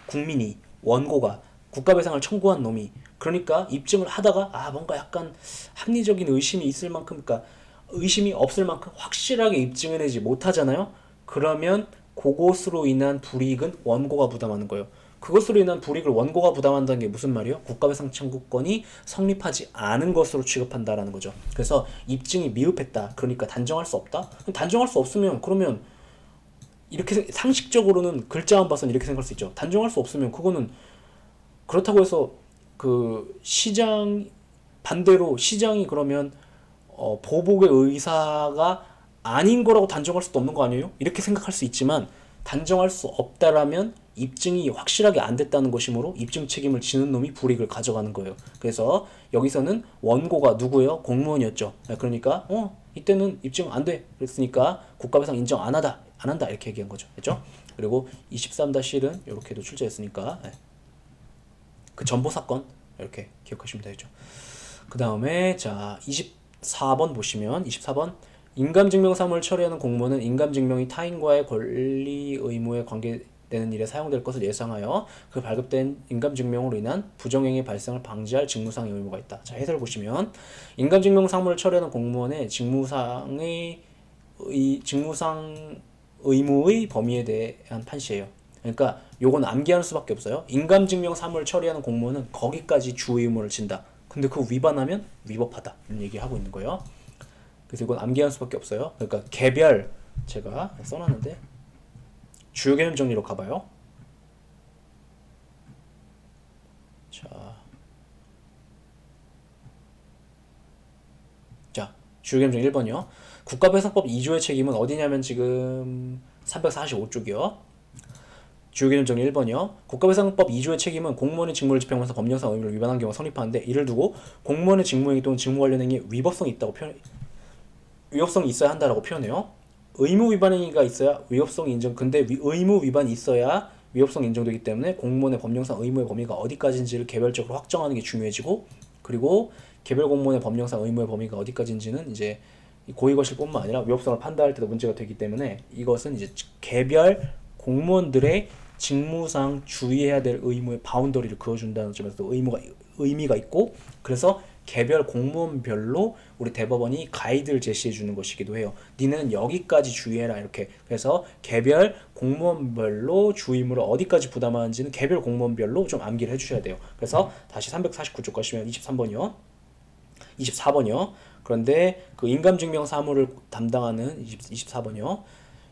국민이 원고가 국가배상을 청구한 놈이 그러니까 입증을 하다가 뭔가 약간 합리적인 의심이 있을 만큼 그러니까 의심이 없을 만큼 확실하게 입증해내지 못하잖아요. 그러면 그것으로 인한 불이익은 원고가 부담하는 거예요. 그것으로 인한 불이익을 원고가 부담한다는 게 무슨 말이에요? 국가배상 청구권이 성립하지 않은 것으로 취급한다라는 거죠. 그래서 입증이 미흡했다. 그러니까 단정할 수 없다. 단정할 수 없으면 그러면 이렇게 상식적으로는 글자만 봐서는 이렇게 생각할 수 있죠. 단정할 수 없으면 그거는 그렇다고 해서 그 반대로 시장이 그러면 보복의 의사가 아닌 거라고 단정할 수도 없는 거 아니에요? 이렇게 생각할 수 있지만 단정할 수 없다라면 입증이 확실하게 안 됐다는 것이므로 입증 책임을 지는 놈이 불이익을 가져가는 거예요. 그래서 여기서는 원고가 누구예요? 공무원이었죠. 그러니까 이때는 입증 안 돼. 그랬으니까 국가배상 인정 안 한다 이렇게 얘기한 거죠. 됐죠? 그리고 23-1은 이렇게도 출제했으니까 그 전보 사건 이렇게 기억하시면 되죠. 그 다음에 자 24번 보시면 24번 인감증명 사무를 처리하는 공무원은 인감증명이 타인과의 권리 의무에 관계되는 일에 사용될 것을 예상하여 그 발급된 인감증명으로 인한 부정행위 발생을 방지할 직무상 의무가 있다. 자 해설을 보시면 인감증명 사무를 처리하는 공무원의 직무상 의무의 범위에 대한 판시예요. 그러니까 요건 암기하는 수밖에 없어요. 인감증명 사무를 처리하는 공무원은 거기까지 주 의무를 진다. 근데 그거 위반하면 위법하다. 이런 얘기하고 있는 거예요. 그래서 이건 암기할 수밖에 없어요. 그러니까 개별 제가 써놨는데 주요 개념 정리로 가봐요. 자 주요 개념 정리 1번이요. 국가배상법 2조의 책임은 어디냐면 지금 345쪽이요. 주요 개념 정리 1번이요. 국가배상법 2조의 책임은 공무원의 직무를 집행하면서 법령상 의무를 위반한 경우 성립하는데 이를 두고 공무원의 직무행위 또는 직무 관련 행위에 위법성이 있어야 한다라고 표현해요. 의무 위반 행위가 있어야 위법성이 인정. 근데 의무 위반이 있어야 위법성이 인정되기 때문에 공무원의 법령상 의무의 범위가 어디까지인지를 개별적으로 확정하는 게 중요해지고 그리고 개별 공무원의 법령상 의무의 범위가 어디까지인지는 이제 고의거실뿐만 아니라 위법성을 판단할 때도 문제가 되기 때문에 이것은 이제 개별 공무원들의 직무상 주의해야 될 의무의 바운더리를 그어준다는 점에서 의미가 있고, 그래서 개별 공무원별로 우리 대법원이 가이드를 제시해 주는 것이기도 해요. 니는 여기까지 주의해라 이렇게. 그래서 개별 공무원별로 주 의무를 어디까지 부담하는지는 개별 공무원별로 좀 암기를 해주셔야 돼요. 그래서 다시 349쪽 가시면 23번이요. 24번이요. 그런데 그 인감증명 사무를 담당하는 24번이요.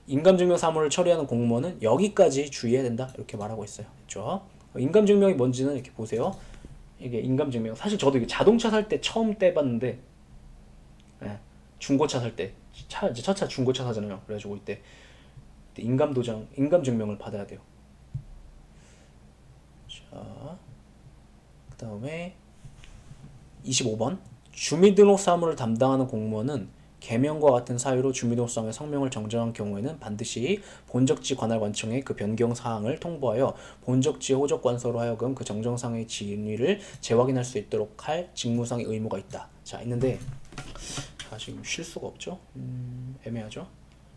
인감증명 사무를 처리하는 공무원은 여기까지 주의해야 된다 이렇게 말하고 있어요. 그렇죠? 인감증명이 뭔지는 이렇게 보세요. 이게 인감증명, 사실 저도 이게 자동차 살 때 처음 떼봤는데, 예, 중고차 살 때, 이제 첫 차 중고차 사잖아요. 그래가지고 이때 인감도장, 인감증명을 받아야 돼요. 자, 그 다음에 25번. 주민등록 사무를 담당하는 공무원은 개명과 같은 사유로 주민등록상의 성명을 정정한 경우에는 반드시 본적지 관할관청에 그 변경 사항을 통보하여 본적지 호적관서로 하여금 그 정정상의 진위를 재확인할 수 있도록 할 직무상의 의무가 있다. 자, 있는데 지금 쉴 수가 없죠? 애매하죠?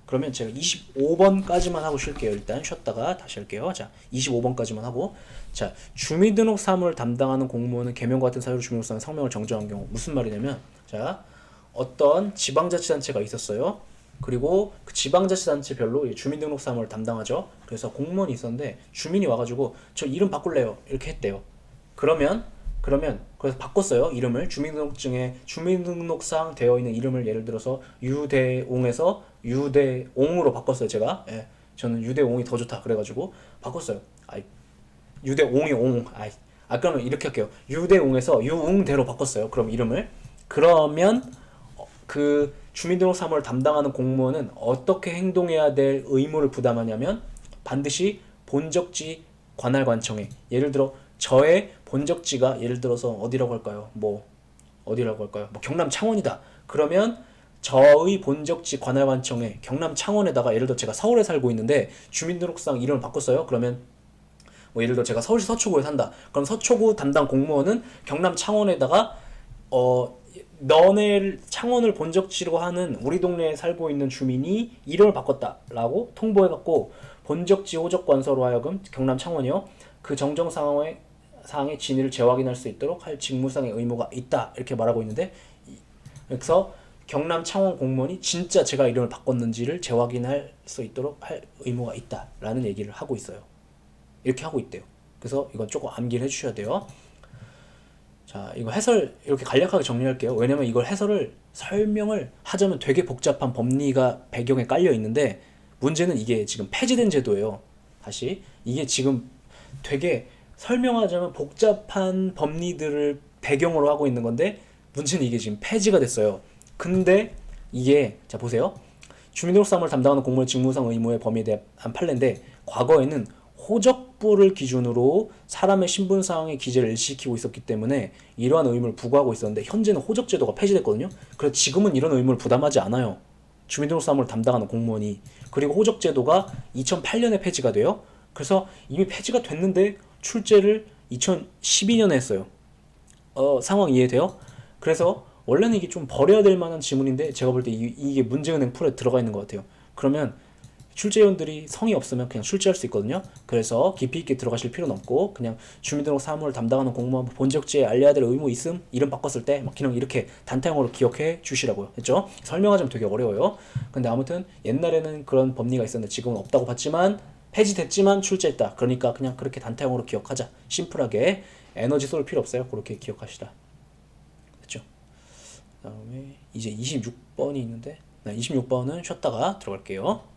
그러면 제가 25번까지만 하고 쉴게요. 일단 쉬었다가 다시 할게요. 자, 25번까지만 하고, 자, 주민등록 사무를 담당하는 공무원은 개명과 같은 사유로 주민등록상의 성명을 정정한 경우, 무슨 말이냐면, 자, 어떤 지방자치단체가 있었어요. 그리고 그 지방자치단체별로 주민등록 사무를 담당하죠. 그래서 공무원이 있었는데 주민이 와가지고 저 이름 바꿀래요 이렇게 했대요. 그러면 그래서 바꿨어요. 이름을 주민등록상 되어 있는 이름을 예를 들어서 유대옹에서 유대옹으로 바꿨어요. 제가, 예, 저는 유대옹이 더 좋다 그래가지고 바꿨어요. 유대옹이 옹. 그러면 이렇게 할게요. 유대옹에서 유웅대로 바꿨어요. 그럼 이름을. 그러면 그 주민등록 사무를 담당하는 공무원은 어떻게 행동해야 될 의무를 부담하냐면 반드시 본적지 관할관청에, 예를 들어 저의 본적지가 예를 들어서 어디라고 할까요? 어디라고 할까요? 경남 창원이다. 그러면 저의 본적지 관할관청에 경남 창원에다가, 예를 들어 제가 서울에 살고 있는데 주민등록상 이름을 바꿨어요. 그러면 예를 들어 제가 서울시 서초구에 산다. 그럼 서초구 담당 공무원은 경남 창원에다가 너네 창원을 본적지로 하는 우리 동네에 살고 있는 주민이 이름을 바꿨다라고 통보해갖고 본적지 호적관서로 하여금 경남 창원이요, 그 정정사항의 진위를 재확인할 수 있도록 할 직무상의 의무가 있다 이렇게 말하고 있는데, 그래서 경남 창원 공무원이 진짜 제가 이름을 바꿨는지를 재확인할 수 있도록 할 의무가 있다라는 얘기를 하고 있어요. 이렇게 하고 있대요. 그래서 이건 조금 암기를 해주셔야 돼요. 자, 이거 해설 이렇게 간략하게 정리할게요. 왜냐면 이걸 설명을 하자면 되게 복잡한 법리가 배경에 깔려 있는데, 문제는 이게 지금 폐지된 제도예요. 다시 이게 지금 되게 설명하자면 복잡한 법리들을 배경으로 하고 있는 건데, 문제는 이게 지금 폐지가 됐어요. 근데 이게, 자 보세요. 주민등록 사무를 담당하는 공무원의 직무상 의무의 범위에 대한 판례인데, 과거에는 호적부를 기준으로 사람의 신분사항의 기재를 일시키고 있었기 때문에 이러한 의무를 부과하고 있었는데, 현재는 호적제도가 폐지됐거든요. 그래서 지금은 이런 의무를 부담하지 않아요. 주민등록 사무를 담당하는 공무원이. 그리고 호적제도가 2008년에 폐지가 돼요. 그래서 이미 폐지가 됐는데 출제를 2012년에 했어요. 상황 이해돼요? 그래서 원래는 이게 좀 버려야 될 만한 지문인데 제가 볼 때 이게 문제은행 풀에 들어가 있는 것 같아요. 그러면 출제위원들이 성의 없으면 그냥 출제할 수 있거든요. 그래서 깊이 있게 들어가실 필요는 없고 그냥 주민등록 사무를 담당하는 공무원 본적지에 알려야 될 의무 있음, 이름 바꿨을 때 막 그냥 이렇게 단타형으로 기억해 주시라고요. 했죠? 설명하자면 되게 어려워요. 근데 아무튼 옛날에는 그런 법리가 있었는데 지금은 없다고 봤지만 폐지됐지만 출제했다. 그러니까 그냥 그렇게 단타형으로 기억하자. 심플하게 에너지 쏠 필요 없어요. 그렇게 기억하시다. 됐죠? 그 다음에 이제 26번이 있는데 26번은 쉬었다가 들어갈게요.